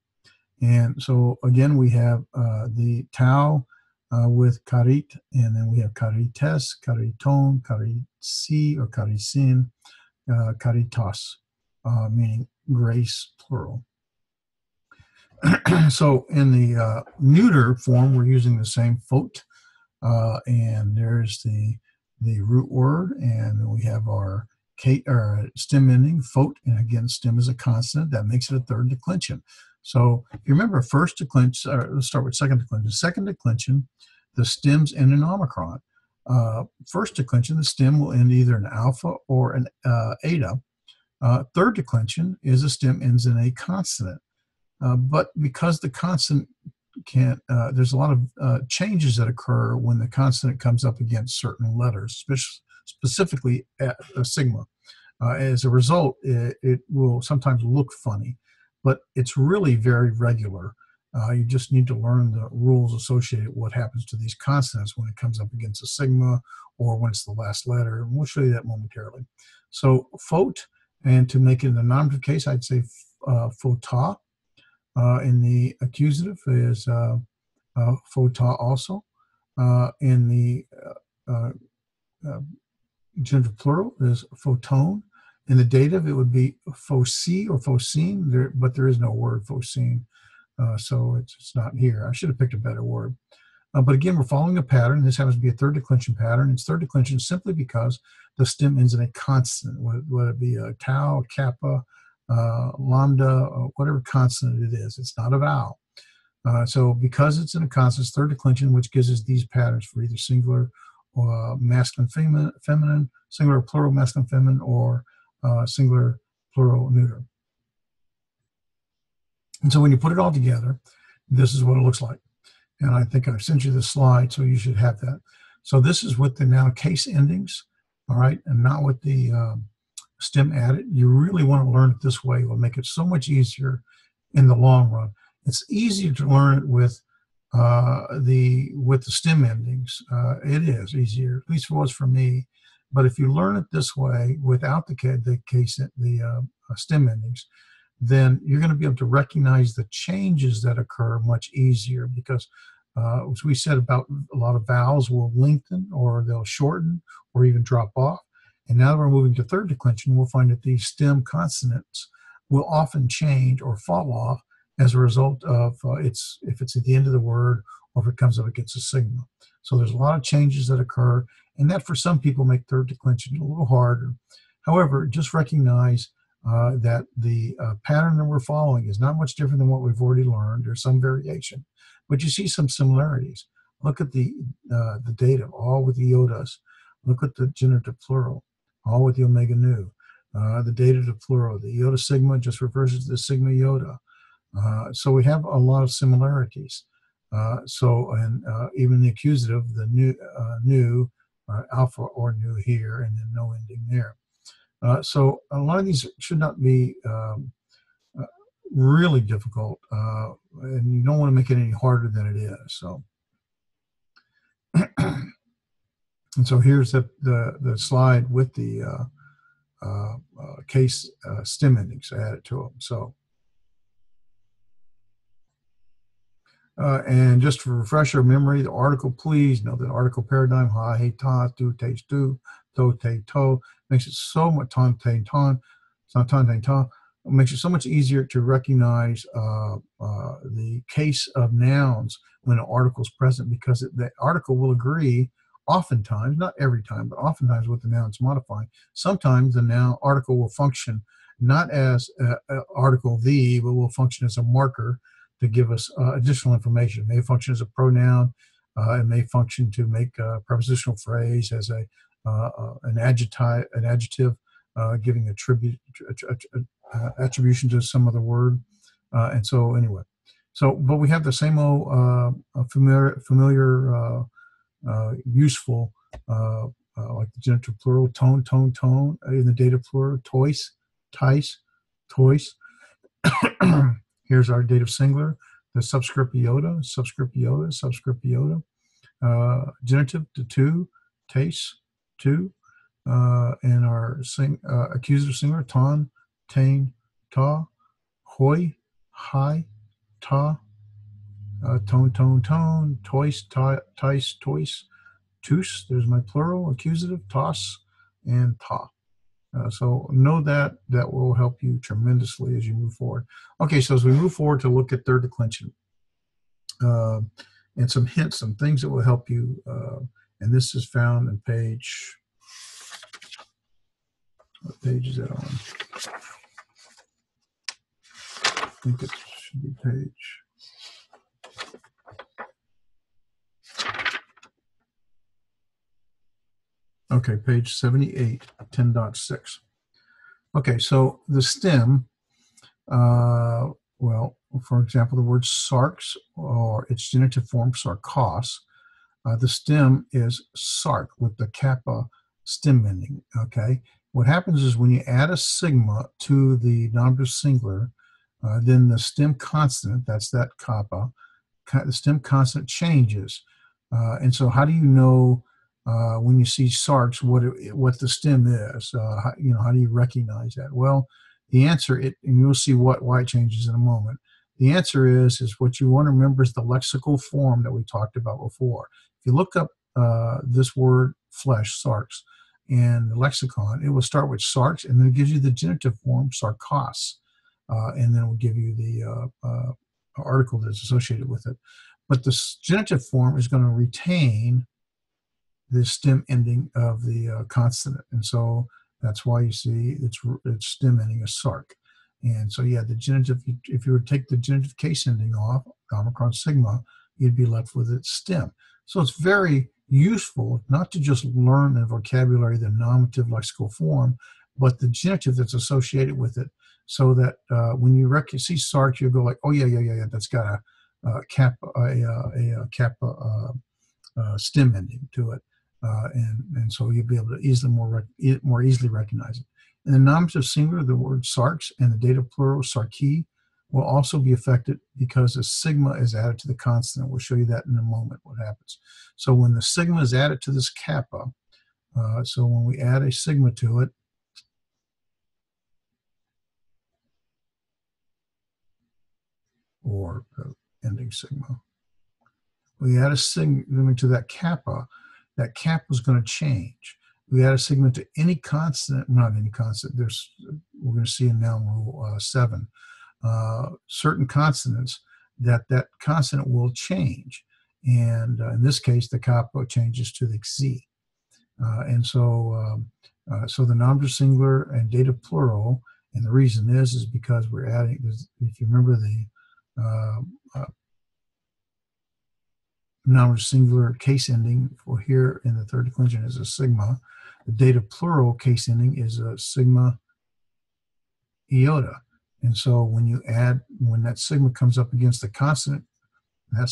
And so again, we have the tau with karit, and then we have karites, kariton, karisi or karisin, karitos, meaning grace, plural. So in the neuter form, we're using the same faut, and there's the root word, and then we have our stem ending, faut, and again, stem is a consonant. That makes it a third declension. So if you remember first declension, let's start with second declension. Second declension, the stems end in omicron. First declension, the stem will end either an alpha or an eta. Third declension is the stem ends in a consonant. But because the consonant can't, there's a lot of changes that occur when the consonant comes up against certain letters, specifically at a sigma. As a result, it will sometimes look funny, but it's really very regular. You just need to learn the rules associated with what happens to these consonants when it comes up against a sigma or when it's the last letter. And we'll show you that momentarily. So faut, and to make it in the nominative case, I'd say phota. In the accusative is phota also. In the genitive plural is photon. In the dative, it would be phoci or phocine, but there is no word phocine, so it's not here. I should have picked a better word. But again, we're following a pattern. This happens to be a third declension pattern. It's third declension simply because the stem ends in a consonant, whether it be a tau, kappa, lambda, whatever consonant it is. It's not a vowel. So because it's in a consonant, it's third declension, which gives us these patterns for either singular or masculine, feminine, singular, plural, masculine, feminine, or singular, plural, neuter. And so when you put it all together, this is what it looks like. And I think I've sent you the slide, so you should have that. So this is with the now case endings, all right, and not with the stem added. You really want to learn it this way. It will make it so much easier in the long run. It's easier to learn it with the stem endings. It is easier, at least it was for me. But if you learn it this way without the stem endings, then you're going to be able to recognize the changes that occur much easier, because as we said about a lot of vowels will lengthen or they'll shorten or even drop off. And now that we're moving to third declension, we'll find that these stem consonants will often change or fall off as a result of if it's at the end of the word or if it comes up against a sigma. So there's a lot of changes that occur, and that for some people make third declension a little harder. However, just recognize that the pattern that we're following is not much different than what we've already learned. There's some variation, but you see some similarities. Look at the dative, all with the iodas. Look at the genitive plural, all with the omega nu. The dative plural, the iota sigma just reverses to the sigma iota. So we have a lot of similarities. Even the accusative, the nu, alpha or nu here, and then no ending there. So a lot of these should not be really difficult, and you don't want to make it any harder than it is. So, and so here's the slide with the case stem endings added to them. So, and just to refresh our memory, the article, please know the article paradigm, ha, he, ta, tu, te, stu, to, te, to, makes it so much, ton, te, ton, ton, te, ta, makes it so much easier to recognize the case of nouns when an article is present, because the article will agree oftentimes, not every time, but oftentimes with the noun it's modifying. Sometimes the noun article will function not as article the, but will function as a marker to give us additional information. It may function as a pronoun. It may function to make a prepositional phrase as an adjective, giving attribution to some other word. And so anyway, but we have the same old familiar useful, like the genitive plural, tone, in the dative plural, tois, tais, tois. Here's our dative singular, the subscript iota, genitive, to two, tais, two, and our accusative singular, ton, tain, ta, hoi, hi, ta, tone, tois, tais, tois, tus, there's my plural, accusative, tos, and ta. So know that will help you tremendously as you move forward. Okay, so as we move forward to look at third declension, and some hints, some things that will help you, and this is found in page, what page is that on? I think it should be page. Okay, page 78, 10.6. Okay, so the stem, well, for example, the word sarx, or its genitive form, sarcos, the stem is sarc with the kappa stem ending, okay? What happens is when you add a sigma to the nominative singular, then the stem consonant, that's that kappa, the stem consonant changes. And so how do you know when you see sarx what the stem is? How do you recognize that? Well, the answer, and you'll see why it changes in a moment. The answer is what you want to remember is the lexical form that we talked about before. If you look up this word flesh, sarx, in the lexicon, it will start with sarx, and then it gives you the genitive form, sarcos, and then it will give you the article that's associated with it. But the genitive form is going to retain the stem ending of the consonant, and so that's why you see its stem ending is sarc. And so yeah, the genitive, if you were to take the genitive case ending off, omicron sigma, you'd be left with its stem. So it's very useful not to just learn the vocabulary, the nominative lexical form, but the genitive that's associated with it, so that when you see sarc, you'll go like, oh yeah, that's got stem ending to it, and so you'll be able to more easily recognize it. In the nominative singular, the word sarx and the dative plural sarki will also be affected because a sigma is added to the consonant. We'll show you that in a moment, what happens. So when the sigma is added to this kappa, so when we add a sigma to it, or ending sigma, we add a sigma to that kappa is going to change. We add a sigma to any consonant, not any consonant, we're going to see in noun rule 7, certain consonants, that consonant will change. And in this case, the kappa changes to the xi. And so the nominative singular and dative plural, and the reason is because we're adding, if you remember the nominative singular case ending for here in the third declension is a sigma. The dative plural case ending is a sigma iota. And so when that sigma comes up against the consonant, then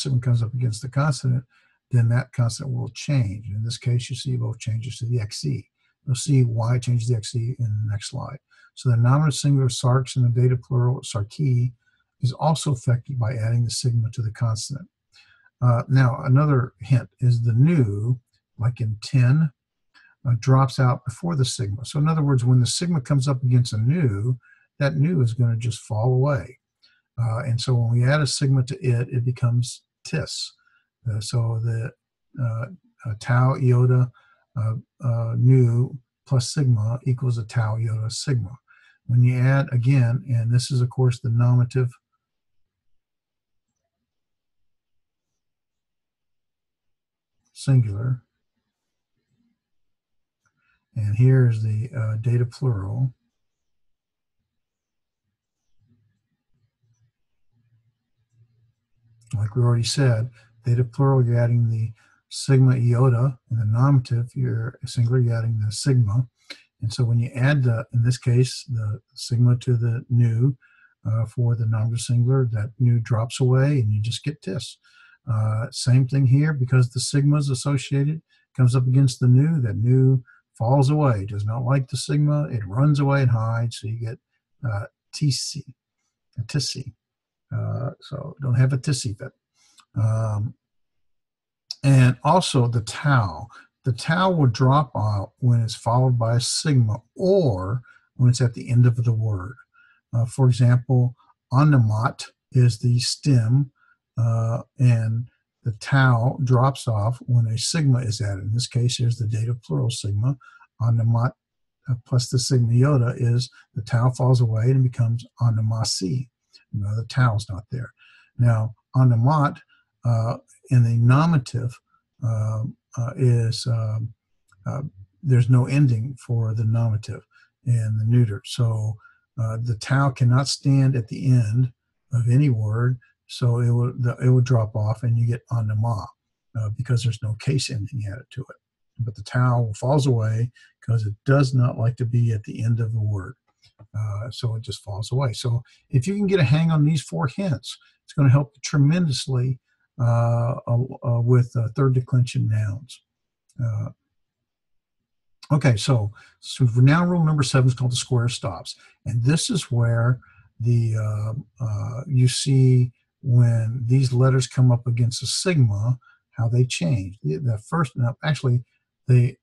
that consonant will change. In this case, you see both changes to the XE. You'll see why it changes the XE in the next slide. So the nominative singular sarx and the dative plural sarki is also affected by adding the sigma to the consonant. Now, another hint is the nu, like in 10, drops out before the sigma. So in other words, when the sigma comes up against a nu, that nu is going to just fall away. And so when we add a sigma to it, it becomes tis. So the tau iota nu plus sigma equals a tau iota sigma. When you add again, and this is of course the nominative singular, and here is the dative plural. Like we already said, dative plural, you're adding the sigma iota, and the nominative, you're singular, you're adding the sigma. And so when you add in this case, the sigma to the nu for the nominative singular, that nu drops away and you just get tis. Same thing here, because the sigma is associated, comes up against the nu, that nu falls away, does not like the sigma, it runs away and hides, so you get tisi, a tisi. So don't have a tisi fit. And also the tau. The tau will drop out when it's followed by a sigma or when it's at the end of the word. For example, onomat is the stem, and the tau drops off when a sigma is added. In this case, here's the dative plural sigma. Onomat plus the sigma iota is the tau falls away and it becomes onomasi. The tau's not there. Now, onomat in the nominative is there's no ending for the nominative in the neuter. So the tau cannot stand at the end of any word, so it will drop off and you get onoma because there's no case ending added to it. But the tau falls away because it does not like to be at the end of the word. So it just falls away. So if you can get a hang on these 4 hints, it's going to help tremendously with third declension nouns. Okay, so for noun rule number 7 is called the square stops. And this is where the you see when these letters come up against a sigma, how they change. The first, now actually, the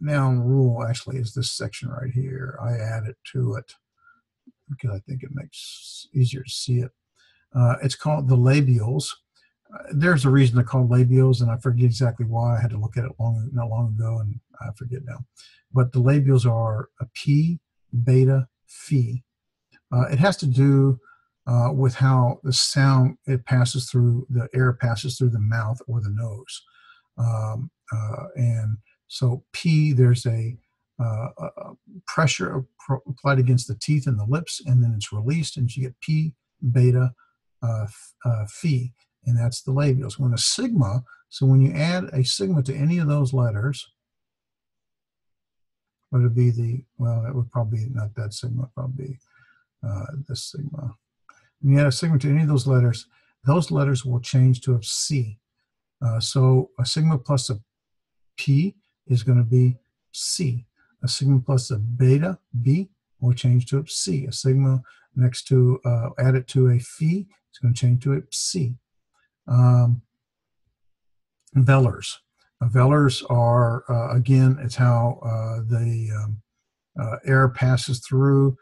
noun rule actually is this section right here. I add it to it because I think it makes it easier to see it. It's called the labials. There's a reason they're called labials, and I forget exactly why. I had to look at it not long ago, and I forget now. But the labials are a P, beta, phi. It has to do with how the sound passes through, the air passes through the mouth or the nose. And so P, there's a pressure applied against the teeth and the lips, and then it's released, and you get P, beta, phi, and that's the labials. When a sigma, so when you add a sigma to any of those letters, what would be the, well, it would probably be not that sigma, probably this sigma. When you add a sigma to any of those letters, those letters will change to a C. So a sigma plus a P is going to be C. A sigma plus a beta, B, will change to a C. A sigma next to, add it to a phi, it's going to change to a C. Velars. Velars are, again, it's how the air passes through.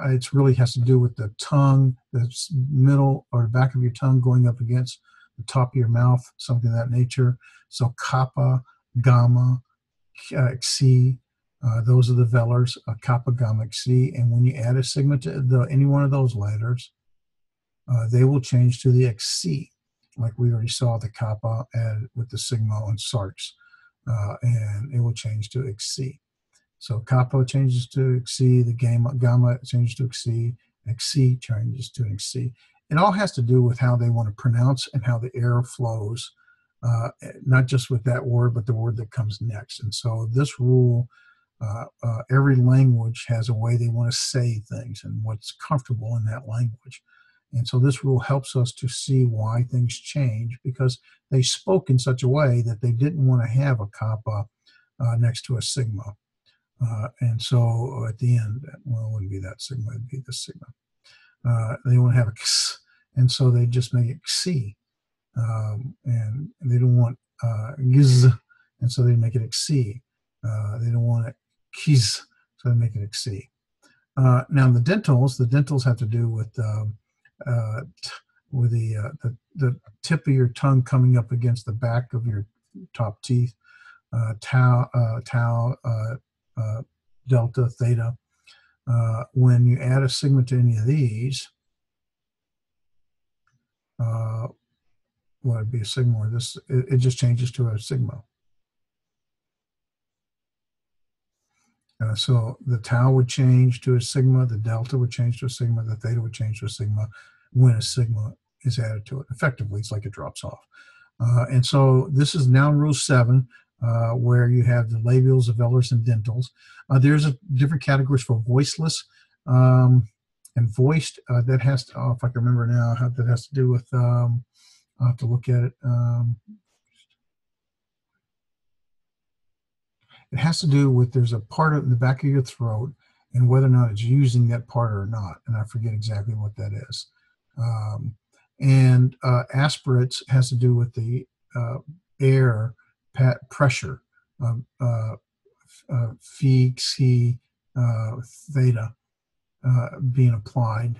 It really has to do with the tongue, the middle or the back of your tongue going up against the top of your mouth, something of that nature. So kappa, gamma, xi, those are the velars, kappa, gamma, xi. And when you add a sigma to any one of those letters, they will change to the xc, like we already saw the kappa added with the sigma on sarx, and it will change to xc. So kappa changes to xc, the gamma changes to xc, xc changes to xc. It all has to do with how they want to pronounce and how the air flows, not just with that word, but the word that comes next. And so this rule, every language has a way they want to say things and what's comfortable in that language. And so this rule helps us to see why things change, because they spoke in such a way that they didn't want to have a kappa next to a sigma. And so at the end, well, it wouldn't be that sigma, it'd be the sigma. They want to have a x, and so they just make it xi. And they don't want giz, and so they make it xi. They don't want it kiz, so they make it xi. Now the dentals have to do with the tip of your tongue coming up against the back of your top teeth. Tau, delta, theta. When you add a sigma to any of these, would be a sigma, or this, it just changes to a sigma. So the tau would change to a sigma, the delta would change to a sigma, the theta would change to a sigma when a sigma is added to it. Effectively, it's like it drops off. And so this is noun rule 7, where you have the labials, the velars, and dentals. There's different categories for voiceless and voiced. That has to, if I can remember now, how that has to do with, I'll have to look at it. It has to do with, there's a part in the back of your throat and whether or not it's using that part or not. And I forget exactly what that is. Aspirates has to do with the air pressure, phi, xi, theta being applied.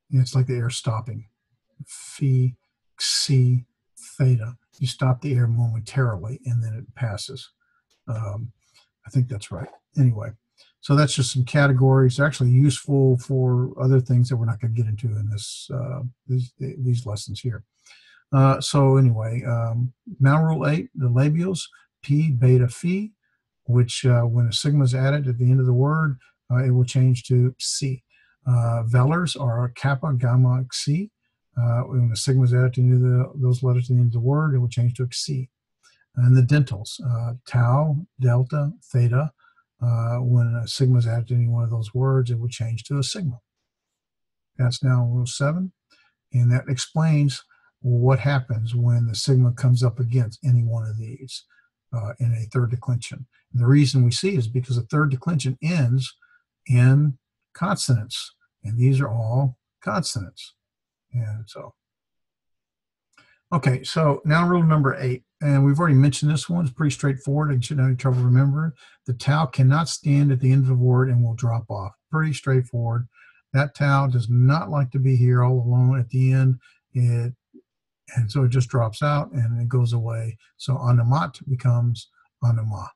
It's like the air stopping. Phi, xi, theta. You stop the air momentarily and then it passes. I think that's right. Anyway, so that's just some categories. They're actually useful for other things that we're not going to get into in this these lessons here. So anyway, noun rule 8, the labials, P, beta, phi, which when a sigma is added at the end of the word, it will change to C. Velars are kappa, gamma, xi. When the sigma is added to any of those letters at the end of the word, it will change to xi. And the dentals, tau, delta, theta. When a sigma is added to any one of those words, it will change to a sigma. That's now rule 7. And that explains what happens when the sigma comes up against any one of these in a third declension. And the reason we see is because the third declension ends in consonants. And these are all consonants. And so, okay, so now rule number 8, and we've already mentioned this one. It's pretty straightforward and shouldn't have any trouble remembering. The tau cannot stand at the end of the word and will drop off. Pretty straightforward. That tau does not like to be here all alone at the end. And so it just drops out and it goes away. So animat becomes anima.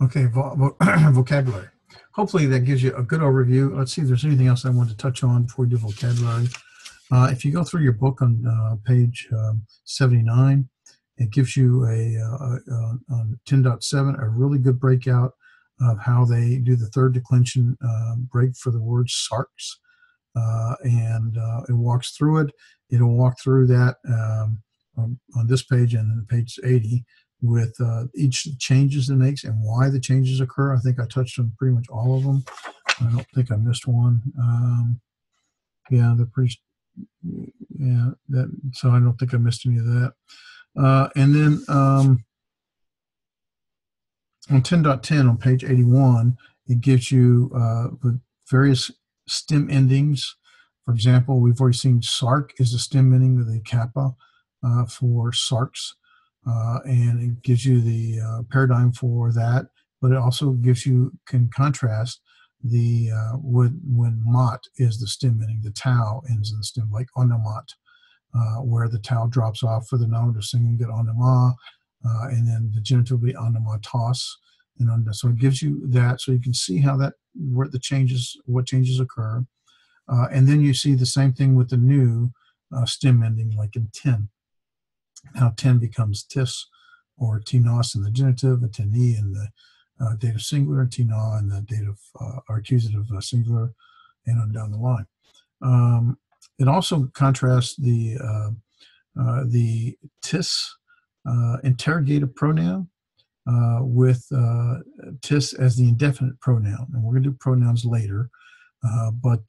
Okay, vocabulary. Hopefully that gives you a good overview. Let's see if there's anything else I want to touch on before we do vocabulary. If you go through your book on page 79, it gives you on 10.7 a really good breakout of how they do the third declension break for the word sarx. It walks through it. It'll walk through that on this page and then page 80 with each changes it makes and why the changes occur. I think I touched on pretty much all of them. I don't think I missed one. Yeah, they're pretty. Yeah, that. So I don't think I missed any of that. And then on 10.10 on page 81, it gives you the various stem endings. For example, we've already seen sark is the stem ending of the kappa for sarks, and it gives you the paradigm for that. But it also can contrast the when mot is the stem ending, the tau ends in the stem, like onomat, where the tau drops off for the nominative singular, you get onoma, and then the genitive will be onomatos. And so it gives you that, so you can see how what changes occur. And then you see the same thing with the new stem ending, like in 10. How 10 becomes tis or tinos in the genitive, and teni in the dative singular, and tina in the dative or accusative singular, and on down the line. It also contrasts the tis interrogative pronoun with tis as the indefinite pronoun. And we're going to do pronouns later, but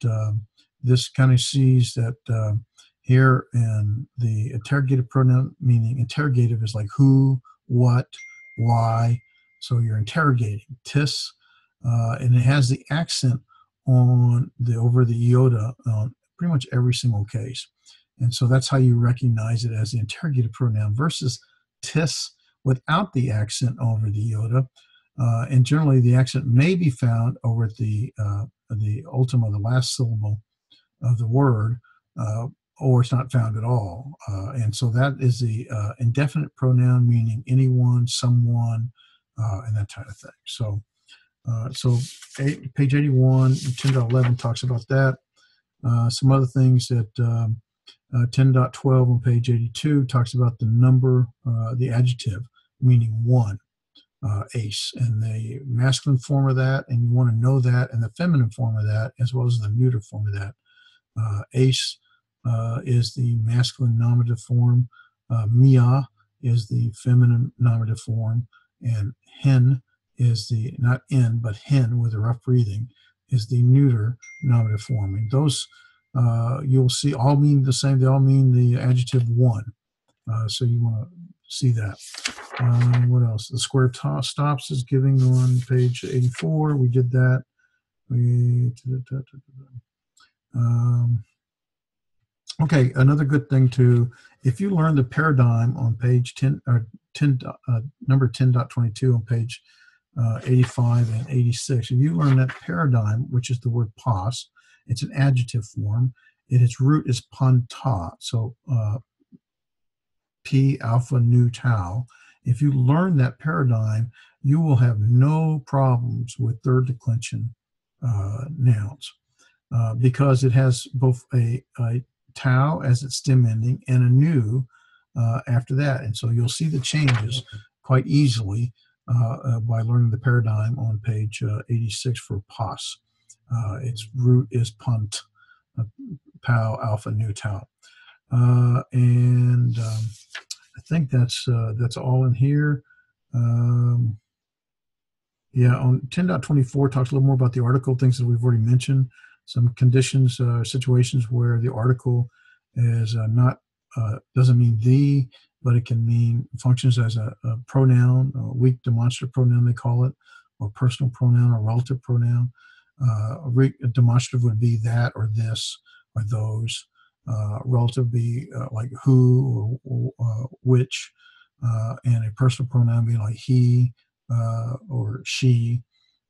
this kind of sees that here in the interrogative pronoun, meaning interrogative is like who, what, why. So you're interrogating tis, and it has the accent on over the iota on pretty much every single case. And so that's how you recognize it as the interrogative pronoun versus tis without the accent over the iota. And generally the accent may be found over at the ultima, the last syllable of the word, or it's not found at all. And so that is the indefinite pronoun, meaning anyone, someone, and that kind of thing. So page 81, 10.11 talks about that. Some other things that 10.12 on page 82 talks about the number, the adjective, meaning one, ace, and the masculine form of that, and you want to know that, and the feminine form of that, as well as the neuter form of that. Ace is the masculine nominative form. Mia is the feminine nominative form, and hen is the, not in, but hen with a rough breathing, is the neuter nominative form. And those you'll see all mean the same. They all mean the adjective one. So you want to see that. What else? The square stops is giving on page 84. We did that. Okay, another good thing too, if you learn the paradigm on page 10, or 10, number 10.22 on page 85 and 86, if you learn that paradigm, which is the word pos, it's an adjective form, and its root is panta, so P alpha nu tau. If you learn that paradigm, you will have no problems with third declension nouns because it has both a tau as its stem ending and a nu after that. And so you'll see the changes quite easily by learning the paradigm on page 86 for pos. Its root is punt, pow, alpha, nu, tau. And I think that's all in here. Yeah, on 10.24 talks a little more about the article, things that we've already mentioned, some conditions, situations where the article is not, doesn't mean the, but it can mean, functions as a pronoun, a weak demonstrative pronoun they call it, or personal pronoun or relative pronoun. A demonstrative would be that or this or those. Relative would be like who or which, and a personal pronoun would be like he or she.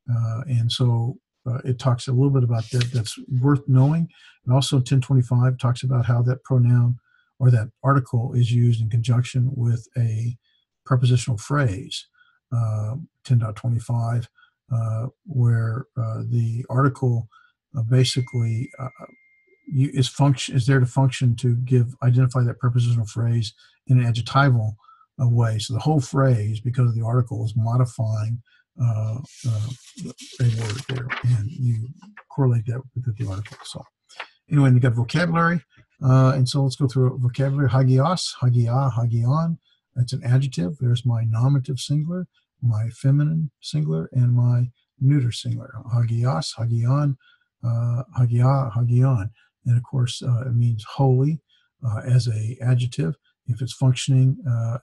And so it talks a little bit about that. That's worth knowing. And also 10.25 talks about how that pronoun or that article is used in conjunction with a prepositional phrase. 10.25, where the article basically is there to function to identify that prepositional phrase in an adjectival way. So the whole phrase, because of the article, is modifying a word there, and you correlate that with the article. So anyway, you got vocabulary, and so let's go through vocabulary. Hagios, hagia, hagion. That's an adjective. There's my nominative singular, my feminine singular, and my neuter singular. Hagios, hagion, hagia, hagion. And of course, it means holy as a adjective. If it's functioning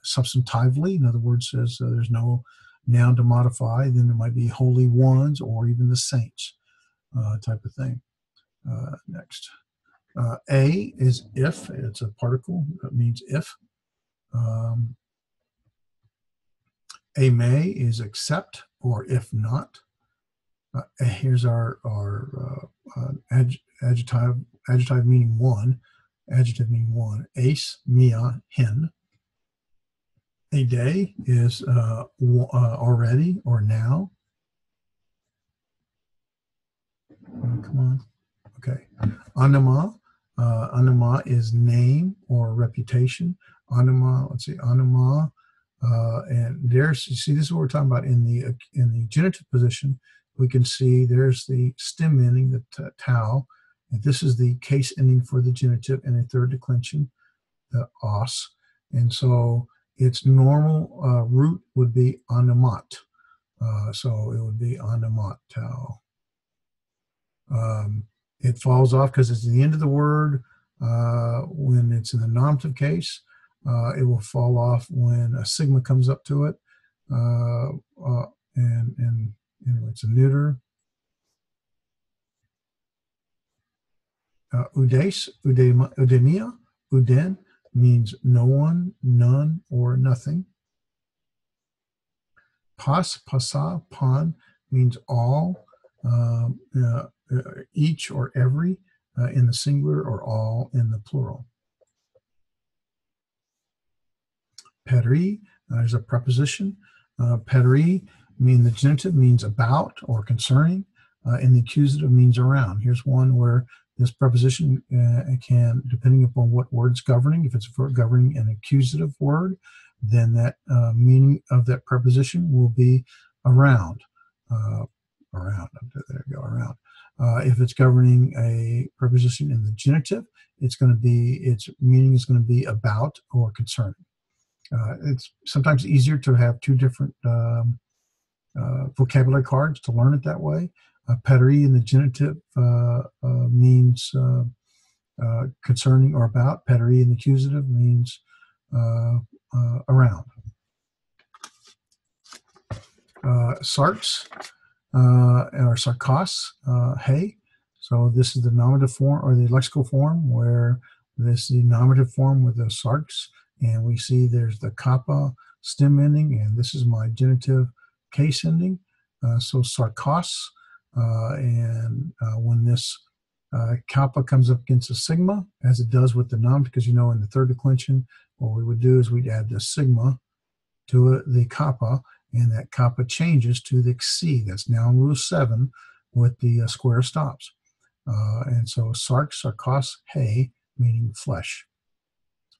substantively, in other words, says there's no noun to modify, then there might be holy ones or even the saints type of thing. Next. A is if. It's a particle. That means if. A may is except or if not. Here's our adjective meaning one. Adjective meaning one. Ace, mia, hen. A day is already or now. Come on. Okay. Anima. Anima is name or reputation. Anima, let's see, anima. And there's, you see, this is what we're talking about in the genitive position. We can see there's the stem ending, the tau. And this is the case ending for the genitive in a third declension, the os. And so its normal root would be animat. So it would be animat tau. It falls off because it's the end of the word. When it's in the nominative case, it will fall off when a sigma comes up to it. And anyway, it's a neuter. Udes, udemia, uden means no one, none, or nothing. Pas, pasa, pan means all, each or every in the singular, or all in the plural. Peri, there's a preposition. Peri, the genitive means about or concerning, and the accusative means around. Here's one where this preposition can, depending upon what word's governing, if it's governing an accusative word, then that meaning of that preposition will be around. Around, there you go, around. If it's governing a preposition in the genitive, its meaning is going to be about or concerning. It's sometimes easier to have two different vocabulary cards to learn it that way. Peri in the genitive means concerning or about. Peri in the accusative means around. Sarx or sarkos, hey. So this is the nominative form or the lexical form where this is the nominative form with the sarx. And we see there's the kappa stem ending, and this is my genitive case ending. So sarkos, and when this kappa comes up against a sigma, as it does with the nominative, because in the third declension, what we would do is we'd add the sigma to the kappa, and that kappa changes to the xi. That's now in rule 7 with the square stops. And so sarx, sarkos, hey, meaning flesh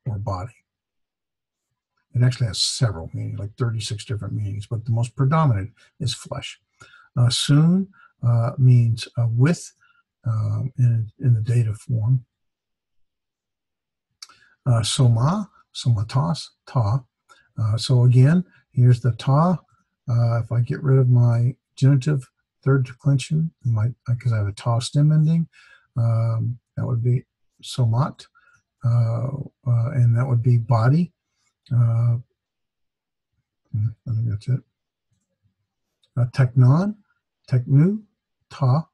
or body. It actually has several meanings, like 36 different meanings, but the most predominant is flesh. Soon means with in the dative form. Soma, somatos, ta. So again, here's the ta. If I get rid of my genitive third declension, because I have a ta stem ending, that would be somat, and that would be body. I think that's it. Teknon, teknu, ta.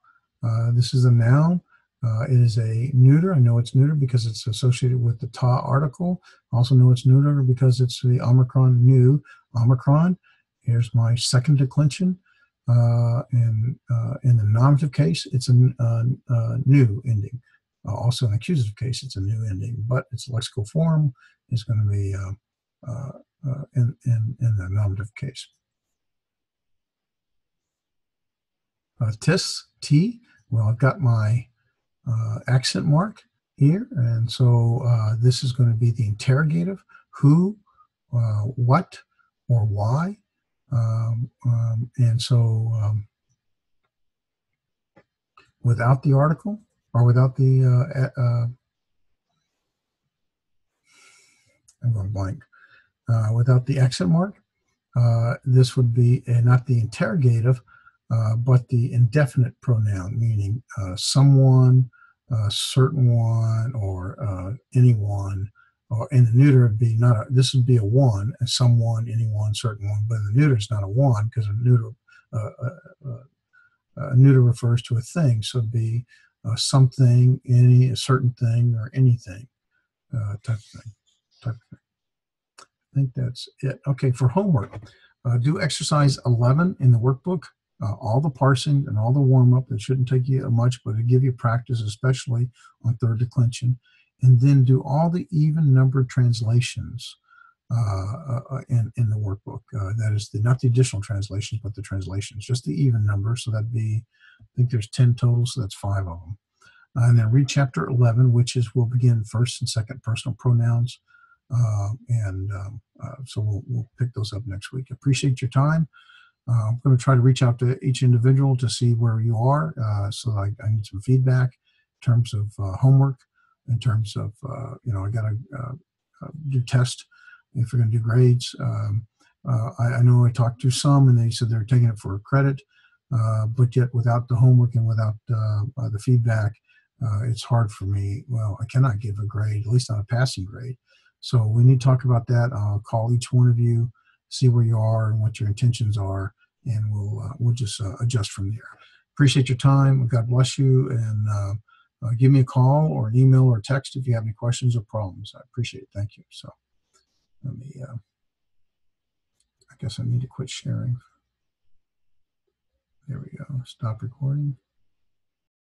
This is a noun. It is a neuter. I know it's neuter because it's associated with the ta article. I also know it's neuter because it's the omicron nu. Omicron. Here's my second declension. And in the nominative case, it's a new ending. Also in the accusative case, it's a new ending, but its lexical form is going to be in the nominative case. Tis, T. Well, I've got my accent mark here, and so this is going to be the interrogative. Who, what, or why. And so without the article, or without the, I'm going blank, without the accent mark, this would be not the interrogative, but the indefinite pronoun, meaning someone, certain one, or anyone, or in the neuter would be not a, this would be a one, someone, anyone, certain one, but in the neuter it's not a one because a neuter refers to a thing, so it'd be something, any, a certain thing, or anything type of thing. I think that's it. Okay, for homework, do exercise 11 in the workbook. All the parsing and all the warm-up. It shouldn't take you much, but it'll give you practice, especially on third declension. And then do all the even numbered translations in the workbook. That is not the additional translations, but the translations, just the even number. So that'd be, I think there's 10 total, so that's 5 of them. And then read chapter 11, which is, we'll begin first and second personal pronouns. So we'll pick those up next week. Appreciate your time. I'm going to try to reach out to each individual to see where you are. So I need some feedback in terms of homework, in terms of, I got to do tests if we're going to do grades. I know I talked to some and they said they're taking it for a credit, but yet without the homework and without the feedback, it's hard for me. Well, I cannot give a grade, at least not a passing grade. So we need to talk about that. I'll call each one of you, see where you are and what your intentions are, and we'll just adjust from there. Appreciate your time. God bless you, and give me a call or an email or text if you have any questions or problems. I appreciate it. Thank you. So let me, I guess I need to quit sharing. There we go. Stop recording.